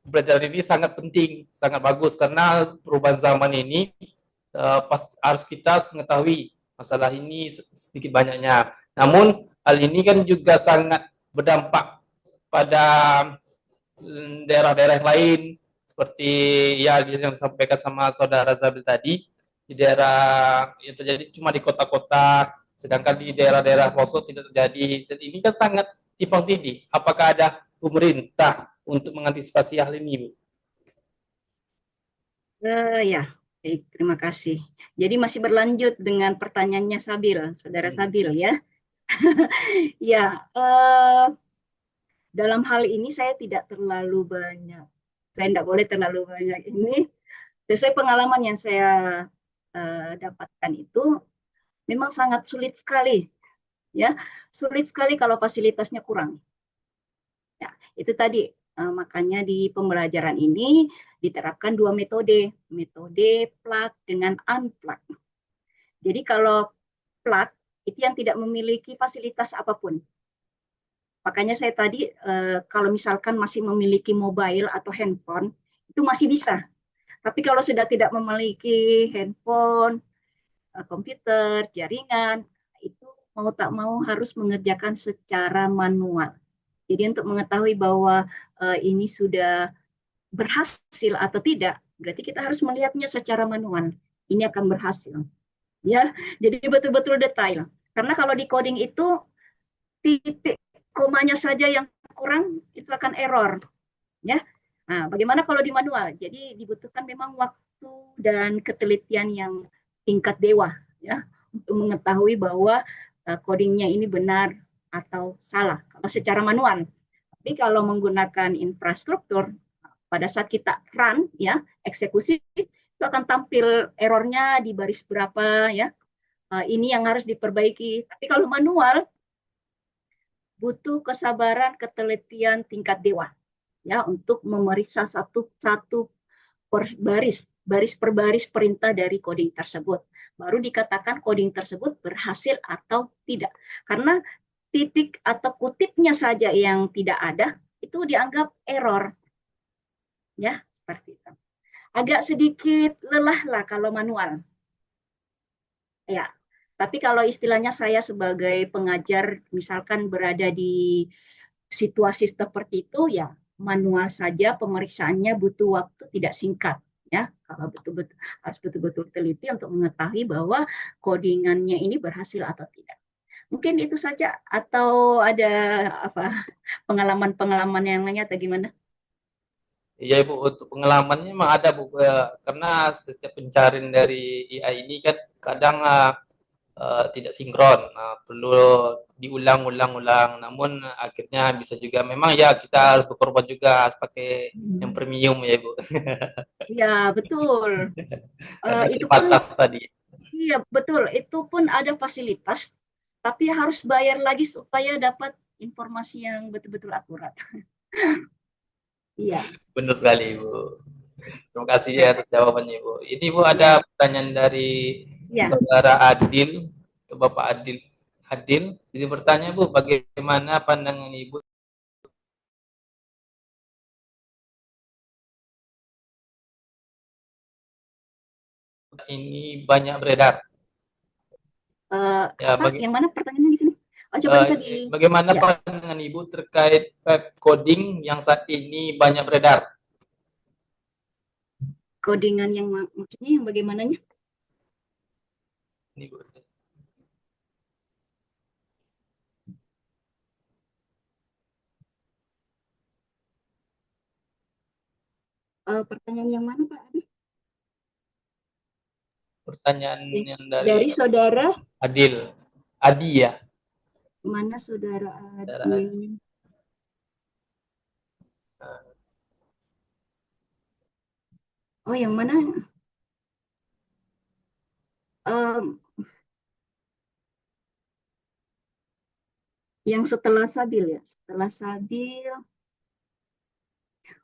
belajar ini sangat penting, sangat bagus karena perubahan zaman ini harus kita mengetahui masalah ini sedikit banyaknya. Namun hal ini kan juga sangat berdampak pada daerah-daerah yang lain seperti ya yang disampaikan sama saudara Zabil tadi, di daerah yang terjadi cuma di kota-kota, sedangkan di daerah-daerah pelosok tidak terjadi. Dan ini kan sangat timpang tindih. Apakah ada pemerintah untuk mengantisipasi hal ini, Bu? Ya, baik, terima kasih. Jadi masih berlanjut dengan pertanyaannya Sabil, saudara Sabil ya. Ya, dalam hal ini saya tidak terlalu banyak, saya tidak boleh terlalu banyak ini. Sesuai pengalaman yang saya dapatkan itu, memang sangat sulit sekali, ya, sulit sekali kalau fasilitasnya kurang. Ya, itu tadi makanya di pembelajaran ini diterapkan dua metode, metode plug dengan unplug. Jadi kalau plug itu yang tidak memiliki fasilitas apapun. Makanya saya tadi kalau misalkan masih memiliki mobile atau handphone itu masih bisa. Tapi kalau sudah tidak memiliki handphone, komputer, jaringan, itu mau tak mau harus mengerjakan secara manual. Jadi untuk mengetahui bahwa ini sudah berhasil atau tidak, berarti kita harus melihatnya secara manual. Ini akan berhasil. Ya, jadi betul-betul detail. Karena kalau di coding itu titik komanya saja yang kurang itu akan error. Ya. Nah, bagaimana kalau di manual? Jadi dibutuhkan memang waktu dan ketelitian yang tingkat dewa ya untuk mengetahui bahwa codingnya ini benar atau salah kalau secara manual. Tapi kalau menggunakan infrastruktur pada saat kita run ya eksekusi itu akan tampil errornya di baris berapa ya. Ini yang harus diperbaiki. Tapi kalau manual butuh kesabaran, ketelitian tingkat dewa ya untuk memeriksa satu baris per baris perintah dari coding tersebut. Baru dikatakan coding tersebut berhasil atau tidak. Karena titik atau kutipnya saja yang tidak ada itu dianggap error. Ya, seperti itu. Agak sedikit lelah lah kalau manual. Ya, tapi kalau istilahnya saya sebagai pengajar misalkan berada di situasi seperti itu ya manual saja pemeriksaannya butuh waktu tidak singkat ya kalau betul-betul harus betul-betul teliti untuk mengetahui bahwa codingannya ini berhasil atau tidak. Mungkin itu saja atau ada apa pengalaman-pengalaman yang lainnya atau gimana? Iya Ibu, untuk pengalamannya memang ada Bu, karena setiap pencarian dari AI ini kan kadang tidak sinkron, perlu diulang-ulang-ulang. Namun akhirnya bisa juga memang ya kita harus berkorban juga harus pakai yang premium ya Ibu, Ya betul. karena Itu pun terbatas tadi. iya betul. Itu pun ada fasilitas, tapi harus bayar lagi supaya dapat informasi yang betul-betul akurat. Iya. Benar sekali Ibu. Terima kasih ya Baik. atas jawabannya Ibu. Ini Bu ada Ya. pertanyaan dari Ya. saudara Adil ke Bapak Adil. Adil, jadi bertanya Bu, bagaimana pandangan Ibu ini banyak beredar? Ya, Apa? Yang mana pertanyaannya di sini? Oh, coba bisa di bagaimana ya pandangan Ibu terkait coding yang saat ini banyak beredar? codingan yang maksudnya yang bagaimananya? Ini Bu. Pertanyaan yang mana Pak Adi? Pertanyaan yang dari Dari saudara Adil. Adi ya. mana saudara Saudara Adi? Adi. Oh, yang mana? Um, yang setelah Sabil ya. Setelah Sabil,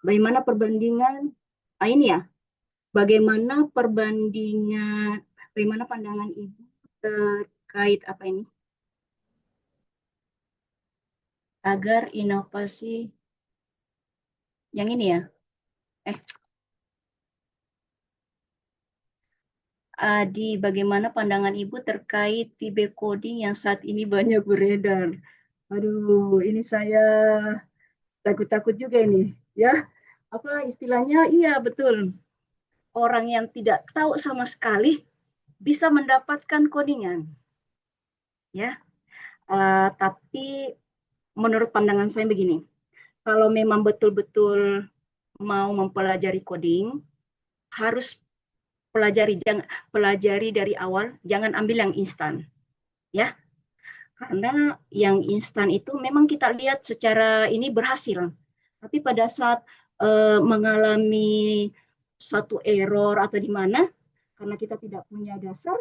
bagaimana perbandingan? Ah, ini ya. bagaimana bagaimana pandangan Ibu terkait apa ini? Agar inovasi yang ini ya. Adi, bagaimana pandangan Ibu terkait TB coding yang saat ini banyak beredar? Aduh, ini saya takut-takut juga ini, ya. Apa istilahnya? Iya, betul. Orang yang tidak tahu sama sekali bisa mendapatkan codingan, ya. Tapi menurut pandangan saya begini, kalau memang betul-betul mau mempelajari coding, harus pelajari dari awal, jangan ambil yang instan, ya. Karena yang instan itu memang kita lihat secara ini berhasil, tapi pada saat mengalami suatu error atau di mana, karena kita tidak punya dasar,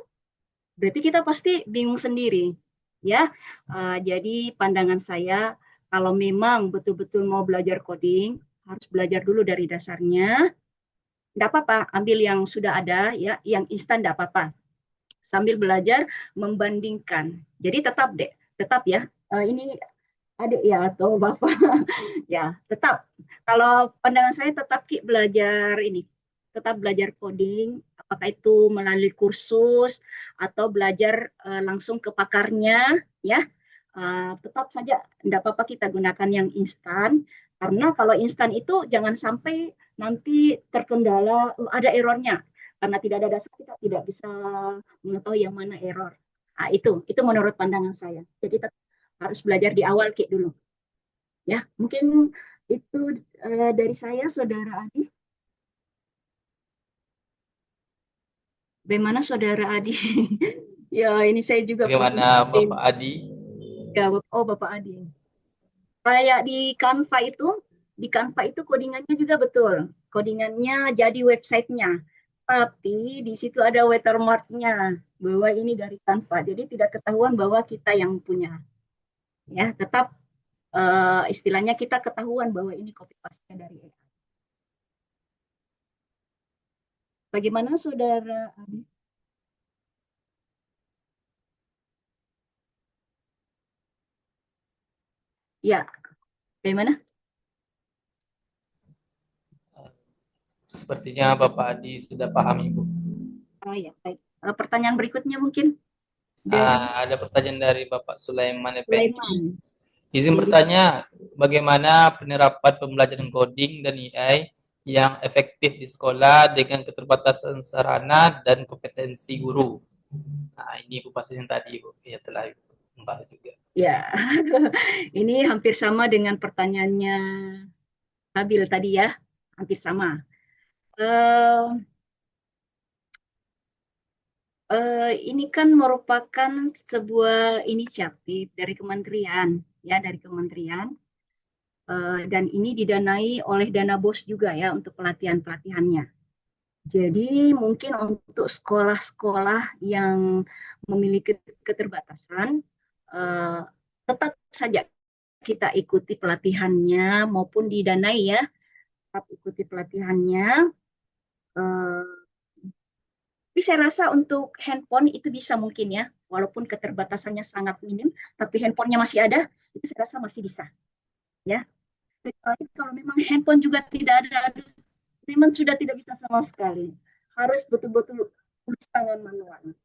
berarti kita pasti bingung sendiri, ya. Jadi pandangan saya, kalau memang betul-betul mau belajar coding, harus belajar dulu dari dasarnya. Tidak apa-apa, ambil yang sudah ada, ya, yang instan tidak apa-apa. Sambil belajar membandingkan. Jadi tetap ya. Ini adik ya atau bapak ya tetap. Kalau pandangan saya tetap belajar ini, tetap belajar coding. Apakah itu melalui kursus atau belajar langsung ke pakarnya, ya. Tetap saja tidak apa-apa kita gunakan yang instan. Karena kalau instan itu jangan sampai nanti terkendala ada errornya. Karena tidak ada dasar kita tidak bisa mengetahui yang mana error. Nah, itu menurut pandangan saya. Jadi tetap harus belajar di awal kayak dulu. Ya, mungkin itu dari saya, Saudara Adi. Bagaimana Saudara Adi? Ya, ini saya juga Bagaimana posisi. Bapak Adi? Ya, Bapak Adi. Kayak di Canva itu codingannya juga betul. Codingannya jadi websitenya. Tapi di situ ada watermarknya bahwa ini dari Canva. Jadi tidak ketahuan bahwa kita yang punya. Ya, tetap istilahnya kita ketahuan bahwa ini copy paste dari AI. Bagaimana Saudara Adi? Ya, bagaimana? Sepertinya Bapak Adi sudah paham, Ibu. Oh ya, baik. Pertanyaan berikutnya mungkin dari Ada pertanyaan dari Bapak Sulaiman Effendi. Sulaiman. Izin Jadi, bertanya, bagaimana penerapan pembelajaran coding dan AI yang efektif di sekolah dengan keterbatasan sarana dan kompetensi guru? Nah, ini Ibu pasti yang tadi, Ibu. Ya, telah Ibu membahas juga. ya, ini hampir sama dengan pertanyaannya Nabil tadi ya, hampir sama. Eh, ini kan merupakan sebuah inisiatif dari kementerian, ya dari kementerian, dan ini didanai oleh dana BOS juga ya untuk pelatihan-pelatihannya. Jadi mungkin untuk sekolah-sekolah yang memiliki keterbatasan, eh, tetap saja kita ikuti pelatihannya maupun didanai ya, tetap ikuti pelatihannya. Eh, tapi saya rasa untuk handphone itu bisa mungkin ya, walaupun keterbatasannya sangat minim, tapi handphonenya masih ada, itu saya rasa masih bisa. Ya, kecuali kalau memang handphone juga tidak ada, memang sudah tidak bisa sama sekali. Harus betul-betul tulis tangan manual.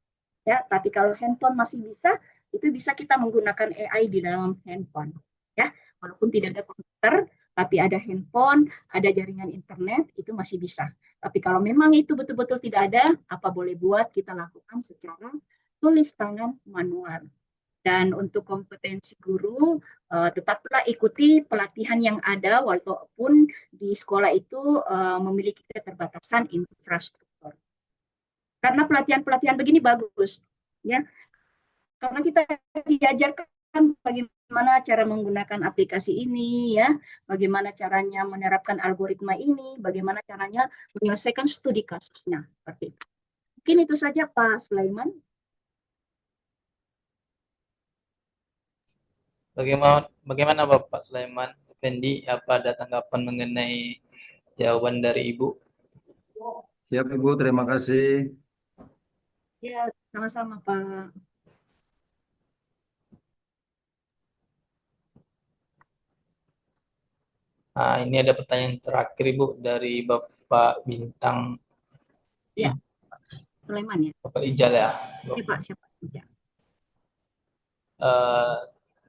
Ya, tapi kalau handphone masih bisa, itu bisa kita menggunakan AI di dalam handphone. Ya, walaupun tidak ada komputer, tapi ada handphone, ada jaringan internet, itu masih bisa. Tapi kalau memang itu betul-betul tidak ada, apa boleh buat kita lakukan secara tulis tangan manual. Dan untuk kompetensi guru, tetaplah ikuti pelatihan yang ada, walaupun di sekolah itu memiliki keterbatasan infrastruktur. Karena pelatihan-pelatihan begini bagus, ya. Karena kita diajarkan bagaimana cara menggunakan aplikasi ini, ya, bagaimana caranya menerapkan algoritma ini, bagaimana caranya menyelesaikan studi kasusnya. Seperti itu. Mungkin itu saja Pak Sulaiman. Bagaimana Bapak Sulaiman Effendi? Apa ada tanggapan mengenai jawaban dari Ibu? Siap Ibu, terima kasih. Ya, sama-sama Pak. Nah, ini ada pertanyaan terakhir Ibu dari Bapak Bintang Ya, Pak Sulaiman ya. Bapak Ijal ya. Ini Pak siapa? Ya. Eh,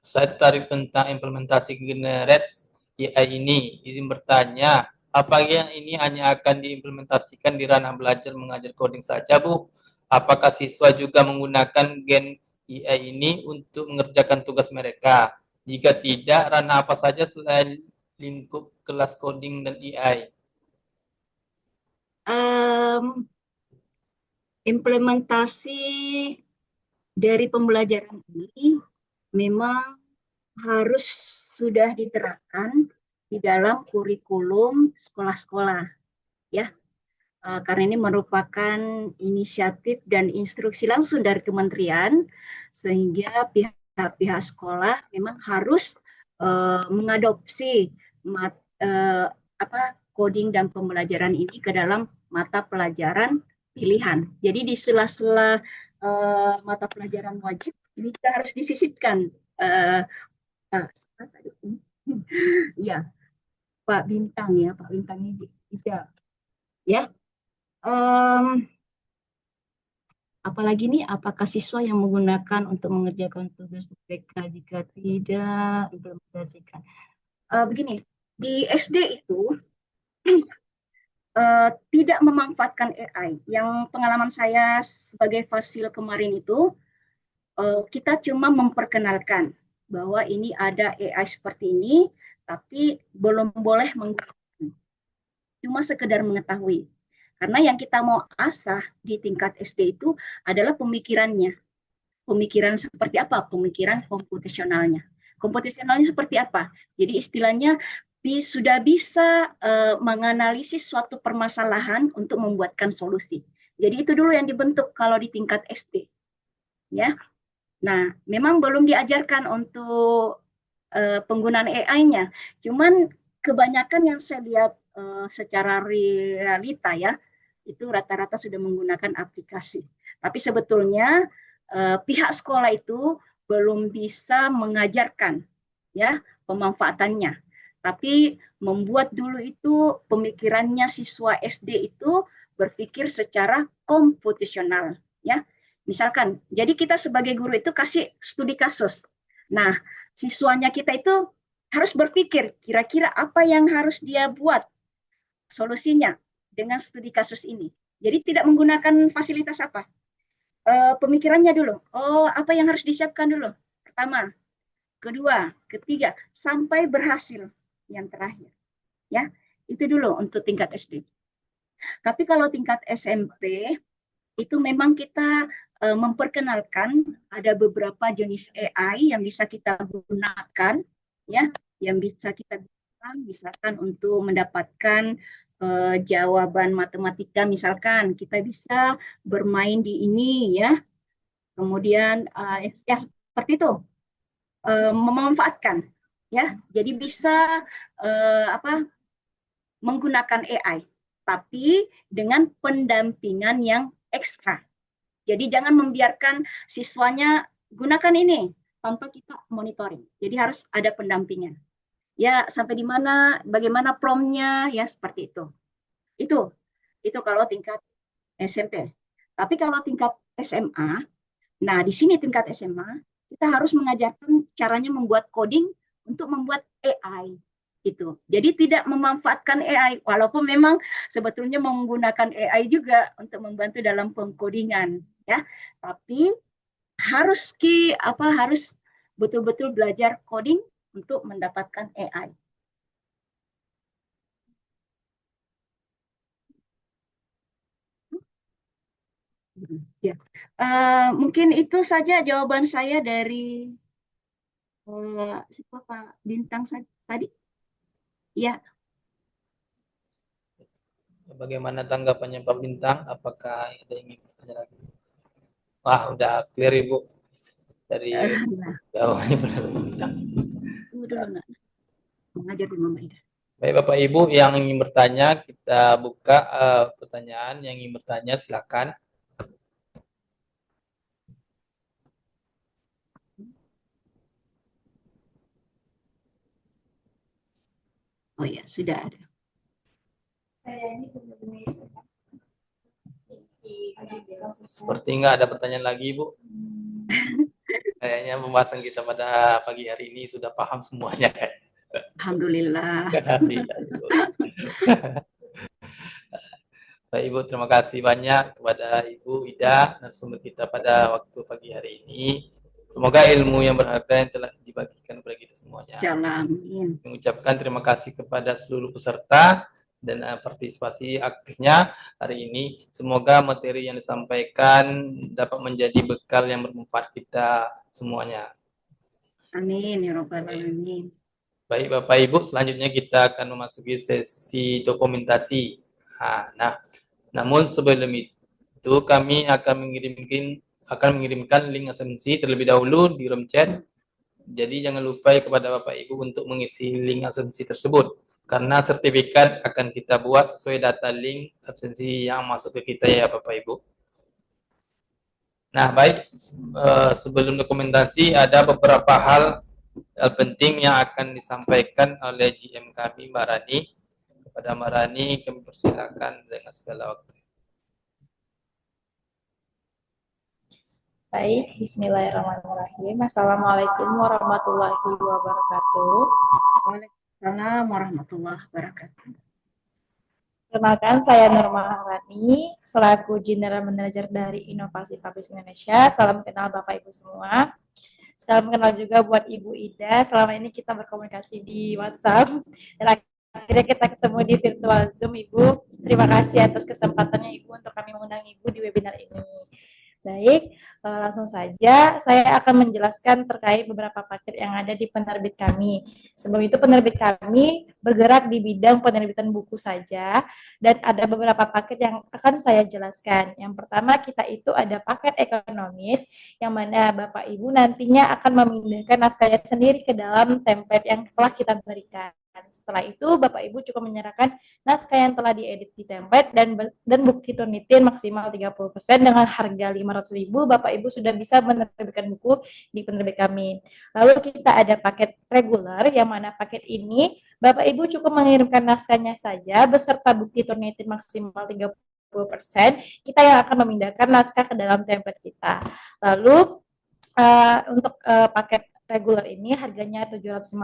saya tertarik tentang implementasi generate AI ini. Izin bertanya, apakah ini hanya akan diimplementasikan di ranah belajar mengajar coding saja, Bu? Apakah siswa juga menggunakan gen AI ini untuk mengerjakan tugas mereka? Jika tidak, ranah apa saja selain lingkup kelas coding dan AI? Implementasi dari pembelajaran ini memang harus sudah diterapkan di dalam kurikulum sekolah-sekolah, ya. Karena ini merupakan inisiatif dan instruksi langsung dari kementerian, sehingga pihak-pihak sekolah memang harus mengadopsi coding dan pembelajaran ini ke dalam mata pelajaran pilihan. Jadi di sela-sela mata pelajaran wajib ini kita harus disisipkan. Ya, Pak Bintang ya, Pak Bintang ini bisa ya. Apalagi nih, apakah siswa yang menggunakan untuk mengerjakan tugas mereka, jika tidak implementasikan. Begini, di SD itu tidak memanfaatkan AI. Yang pengalaman saya sebagai fasil kemarin itu, kita cuma memperkenalkan bahwa ini ada AI seperti ini, tapi belum boleh menggunakan. Cuma sekedar mengetahui. Karena yang kita mau asah di tingkat SD itu adalah pemikirannya. Pemikiran seperti apa? Pemikiran komputasionalnya. Komputasionalnya seperti apa? Jadi istilahnya sudah bisa menganalisis suatu permasalahan untuk membuatkan solusi. Jadi itu dulu yang dibentuk kalau di tingkat SD. Ya. Nah, memang belum diajarkan untuk penggunaan AI-nya. Cuman kebanyakan yang saya lihat secara realita ya, itu rata-rata sudah menggunakan aplikasi. Tapi sebetulnya pihak sekolah itu belum bisa mengajarkan ya pemanfaatannya. Tapi membuat dulu itu pemikirannya siswa SD itu berpikir secara komputasional ya. Misalkan, jadi kita sebagai guru itu kasih studi kasus. Nah, siswanya kita itu harus berpikir kira-kira apa yang harus dia buat solusinya dengan studi kasus ini. Jadi tidak menggunakan fasilitas apa? Pemikirannya dulu. Oh, apa yang harus disiapkan dulu? Pertama, kedua, ketiga, sampai berhasil yang terakhir. Ya, itu dulu untuk tingkat SD. Tapi kalau tingkat SMP itu memang kita memperkenalkan ada beberapa jenis AI yang bisa kita gunakan, ya, yang bisa kita gunakan, misalkan untuk mendapatkan jawaban matematika, misalkan kita bisa bermain di ini, ya, kemudian ya seperti itu, memanfaatkan, ya, jadi bisa menggunakan AI, tapi dengan pendampingan yang ekstra. Jadi jangan membiarkan siswanya gunakan ini tanpa kita monitoring. Jadi harus ada pendampingan. Ya, sampai di mana, bagaimana promnya, ya seperti itu. Itu kalau tingkat SMP. Tapi kalau tingkat SMA, nah di sini tingkat SMA, kita harus mengajarkan caranya membuat coding untuk membuat AI. Itu. Jadi tidak memanfaatkan AI, walaupun memang sebetulnya menggunakan AI juga untuk membantu dalam pengkodingan, ya. Tapi harus betul-betul belajar coding untuk mendapatkan AI. Ya. Mungkin itu saja jawaban saya dari Pak Bintang tadi. Ya. Bagaimana tanggapannya Pak Bintang? Apakah ada yang ingin bertanya lagi? Wah, udah clear Ibu dari jawabannya benar Bintang. Tunggu dulu, nak. Mengajar dulu Mama Ida. Baik Bapak Ibu yang ingin bertanya, kita buka pertanyaan. Yang ingin bertanya silakan. Oh ya, sudah ada. Seperti nggak ada pertanyaan lagi, Bu. Kayaknya pembahasan kita pada pagi hari ini sudah paham semuanya. Alhamdulillah. Alhamdulillah. Baik Ibu, terima kasih banyak kepada Ibu Ida narasumber kita pada waktu pagi hari ini. Semoga ilmu yang berharga yang telah dibagikan kepada kita semuanya. Amin. Mengucapkan terima kasih kepada seluruh peserta dan partisipasi aktifnya hari ini. Semoga materi yang disampaikan dapat menjadi bekal yang bermanfaat kita semuanya. Amin ya rabbal alamin. Baik Bapak Ibu, selanjutnya kita akan memasuki sesi dokumentasi. Nah, namun sebelum itu kami akan mengirimkan link absensi terlebih dahulu di room chat. Jadi jangan lupa kepada Bapak Ibu untuk mengisi link absensi tersebut karena sertifikat akan kita buat sesuai data link absensi yang masuk ke kita ya Bapak Ibu. Nah, baik, sebelum dokumentasi ada beberapa hal penting yang akan disampaikan oleh GM kami Mbak Rani. Kepada Mbak Rani kami persilakan dengan segala waktu. Baik, bismillahirrahmanirrahim. Assalamualaikum warahmatullahi wabarakatuh. Waalaikumsalam warahmatullahi wabarakatuh. Perkenalkan, saya Nurma Harani, selaku General Manager dari Inovasi Publis Indonesia. Salam kenal Bapak Ibu semua. Salam kenal juga buat Ibu Ida. Selama ini kita berkomunikasi di WhatsApp dan akhirnya kita ketemu di virtual Zoom, Ibu. Terima kasih atas kesempatannya Ibu untuk kami mengundang Ibu di webinar ini. Baik, langsung saja saya akan menjelaskan terkait beberapa paket yang ada di penerbit kami. Sebelum itu penerbit kami bergerak di bidang penerbitan buku saja dan ada beberapa paket yang akan saya jelaskan. Yang pertama kita itu ada paket ekonomis yang mana Bapak Ibu nantinya akan memindahkan naskahnya sendiri ke dalam template yang telah kita berikan. Setelah itu Bapak Ibu cukup menyerahkan naskah yang telah diedit di template dan bukti turnitin maksimal 30% dengan harga 500.000, Bapak Ibu sudah bisa menerbitkan buku di penerbit kami. Lalu kita ada paket reguler yang mana paket ini Bapak Ibu cukup mengirimkan naskahnya saja beserta bukti turnitin maksimal 30%, kita yang akan memindahkan naskah ke dalam template kita. Lalu untuk paket reguler ini harganya 750.000,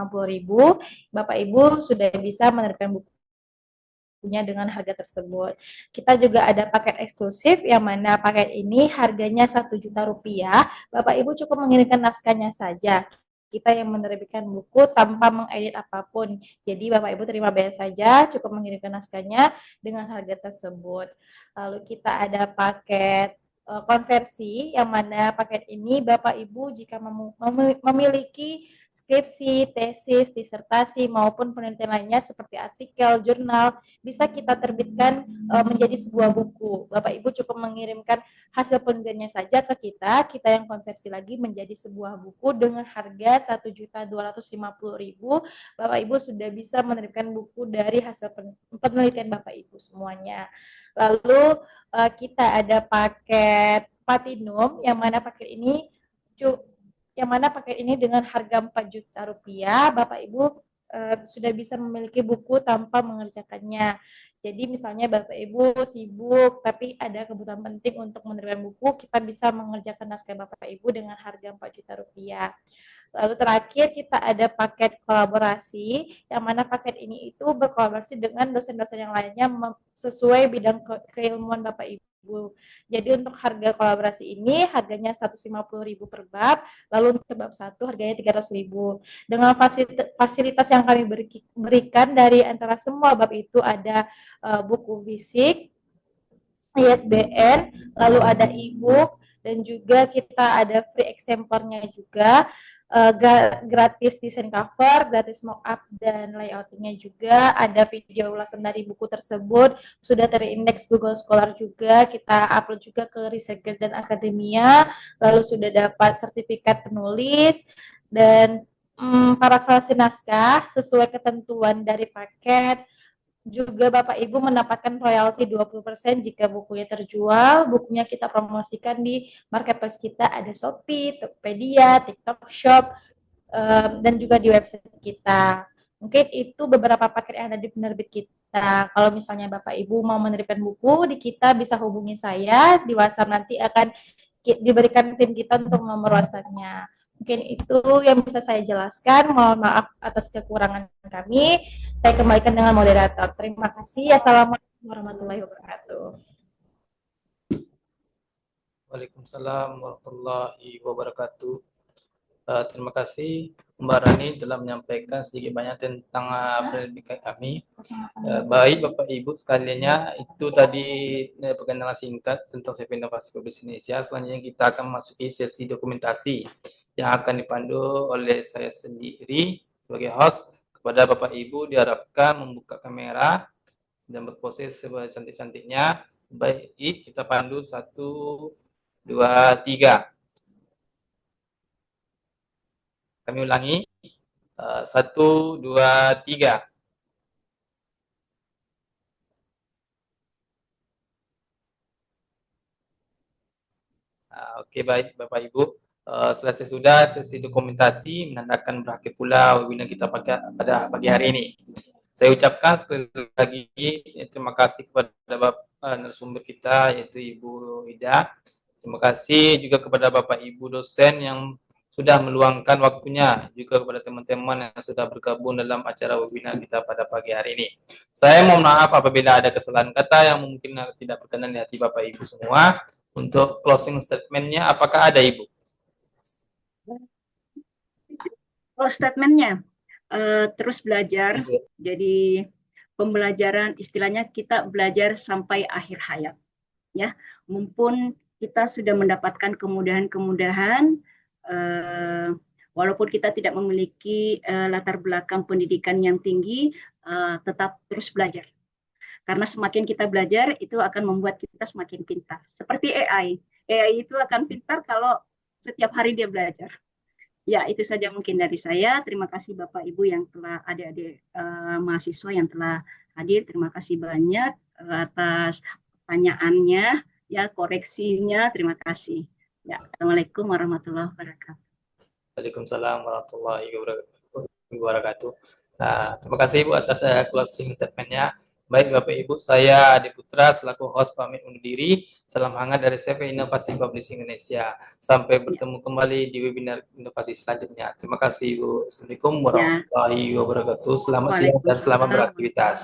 Bapak Ibu sudah bisa menerbitkan bukunya dengan harga tersebut. Kita juga ada paket eksklusif yang mana paket ini harganya 1 juta rupiah. Bapak Ibu cukup mengirimkan naskahnya saja. Kita yang menerbitkan buku tanpa mengedit apapun. Jadi Bapak Ibu terima bayar saja, cukup mengirimkan naskahnya dengan harga tersebut. Lalu kita ada paket konversi yang mana paket ini Bapak Ibu jika memiliki skripsi, tesis, disertasi maupun penelitian lainnya seperti artikel, jurnal bisa kita terbitkan menjadi sebuah buku. Bapak Ibu cukup mengirimkan hasil penelitiannya saja ke kita yang konversi lagi menjadi sebuah buku dengan harga 1.250.000. Bapak Ibu sudah bisa menerbitkan buku dari hasil penelitian Bapak Ibu semuanya. Lalu kita ada paket Platinum yang mana paket ini dengan harga 4 juta rupiah, Bapak Ibu sudah bisa memiliki buku tanpa mengerjakannya. Jadi misalnya Bapak Ibu sibuk tapi ada kebutuhan penting untuk menerbitkan buku, kita bisa mengerjakan naskah Bapak Ibu dengan harga 4 juta rupiah. Lalu terakhir kita ada paket kolaborasi, yang mana paket ini itu berkolaborasi dengan dosen-dosen yang lainnya sesuai bidang keilmuan Bapak Ibu. Jadi untuk harga kolaborasi ini harganya 150.000 per bab, lalu untuk bab 1 harganya 300.000. Dengan fasilitas yang kami berikan dari antara semua bab itu ada buku fisik, ISBN, lalu ada e-book, dan juga kita ada free exemplarnya juga, gratis desain cover, gratis mockup dan layoutingnya juga, ada video ulasan dari buku tersebut, sudah terindeks Google Scholar juga, kita upload juga ke Research dan Akademia, lalu sudah dapat sertifikat penulis, dan parafrase naskah sesuai ketentuan dari paket. Juga Bapak Ibu mendapatkan royalti 20% jika bukunya terjual. Bukunya kita promosikan di marketplace kita, ada Shopee, Tokopedia, TikTok Shop, dan juga di website kita. Mungkin itu beberapa paket yang ada di penerbit kita. Kalau misalnya Bapak Ibu mau menerbitkan buku, di kita bisa hubungi saya di WhatsApp, nanti akan diberikan tim kita untuk nomor WhatsApp-nya. Mungkin itu yang bisa saya jelaskan. Mohon maaf atas kekurangan kami. Saya kembalikan dengan moderator. Terima kasih. Assalamualaikum warahmatullahi wabarakatuh. Waalaikumsalam warahmatullahi wabarakatuh. Terima kasih Mbak Rani telah menyampaikan sedikit banyak tentang pendidikan kami. Baik Bapak Ibu sekaliannya, itu tadi perkenalan singkat tentang CV Inovasi Publis Indonesia. Selanjutnya kita akan memasuki sesi dokumentasi yang akan dipandu oleh saya sendiri sebagai host. Kepada Bapak Ibu diharapkan membuka kamera dan berpose secantik-cantiknya. Baik, kita pandu 1, 2, 3. Kami ulangi, 1, 2, 3. Oke, baik Bapak Ibu. Selesai sudah sesi dokumentasi, menandakan berakhir pula webinar kita pada pagi hari ini. Saya ucapkan sekali lagi terima kasih kepada narasumber kita, yaitu Ibu Ida. Terima kasih juga kepada Bapak Ibu dosen yang sudah meluangkan waktunya, juga kepada teman-teman yang sudah bergabung dalam acara webinar kita pada pagi hari ini. Saya mohon maaf apabila ada kesalahan kata yang mungkin tidak berkenan di hati Bapak Ibu semua. Untuk closing statement-nya, apakah ada Ibu? Oh, statement-nya terus belajar. Jadi pembelajaran istilahnya kita belajar sampai akhir hayat. Ya, mumpun kita sudah mendapatkan kemudahan-kemudahan, walaupun kita tidak memiliki latar belakang pendidikan yang tinggi, tetap terus belajar. Karena semakin kita belajar, itu akan membuat kita semakin pintar. Seperti AI. AI itu akan pintar kalau setiap hari dia belajar. Ya, itu saja mungkin dari saya. Terima kasih Bapak Ibu yang telah adik-adik mahasiswa yang telah hadir. Terima kasih banyak atas pertanyaannya, ya, koreksinya. Terima kasih. Ya, Assalamualaikum warahmatullahi wabarakatuh. Waalaikumsalam warahmatullahi wabarakatuh. Nah, terima kasih Ibu atas closing statement-nya. Baik Bapak Ibu, saya Adi Putra selaku host pamit undur diri. Salam hangat dari CV Inovasi Publishing Indonesia. Sampai bertemu kembali di webinar inovasi selanjutnya. Terima kasih Ibu. Assalamualaikum warahmatullahi wabarakatuh. Selamat siang dan selamat beraktivitas.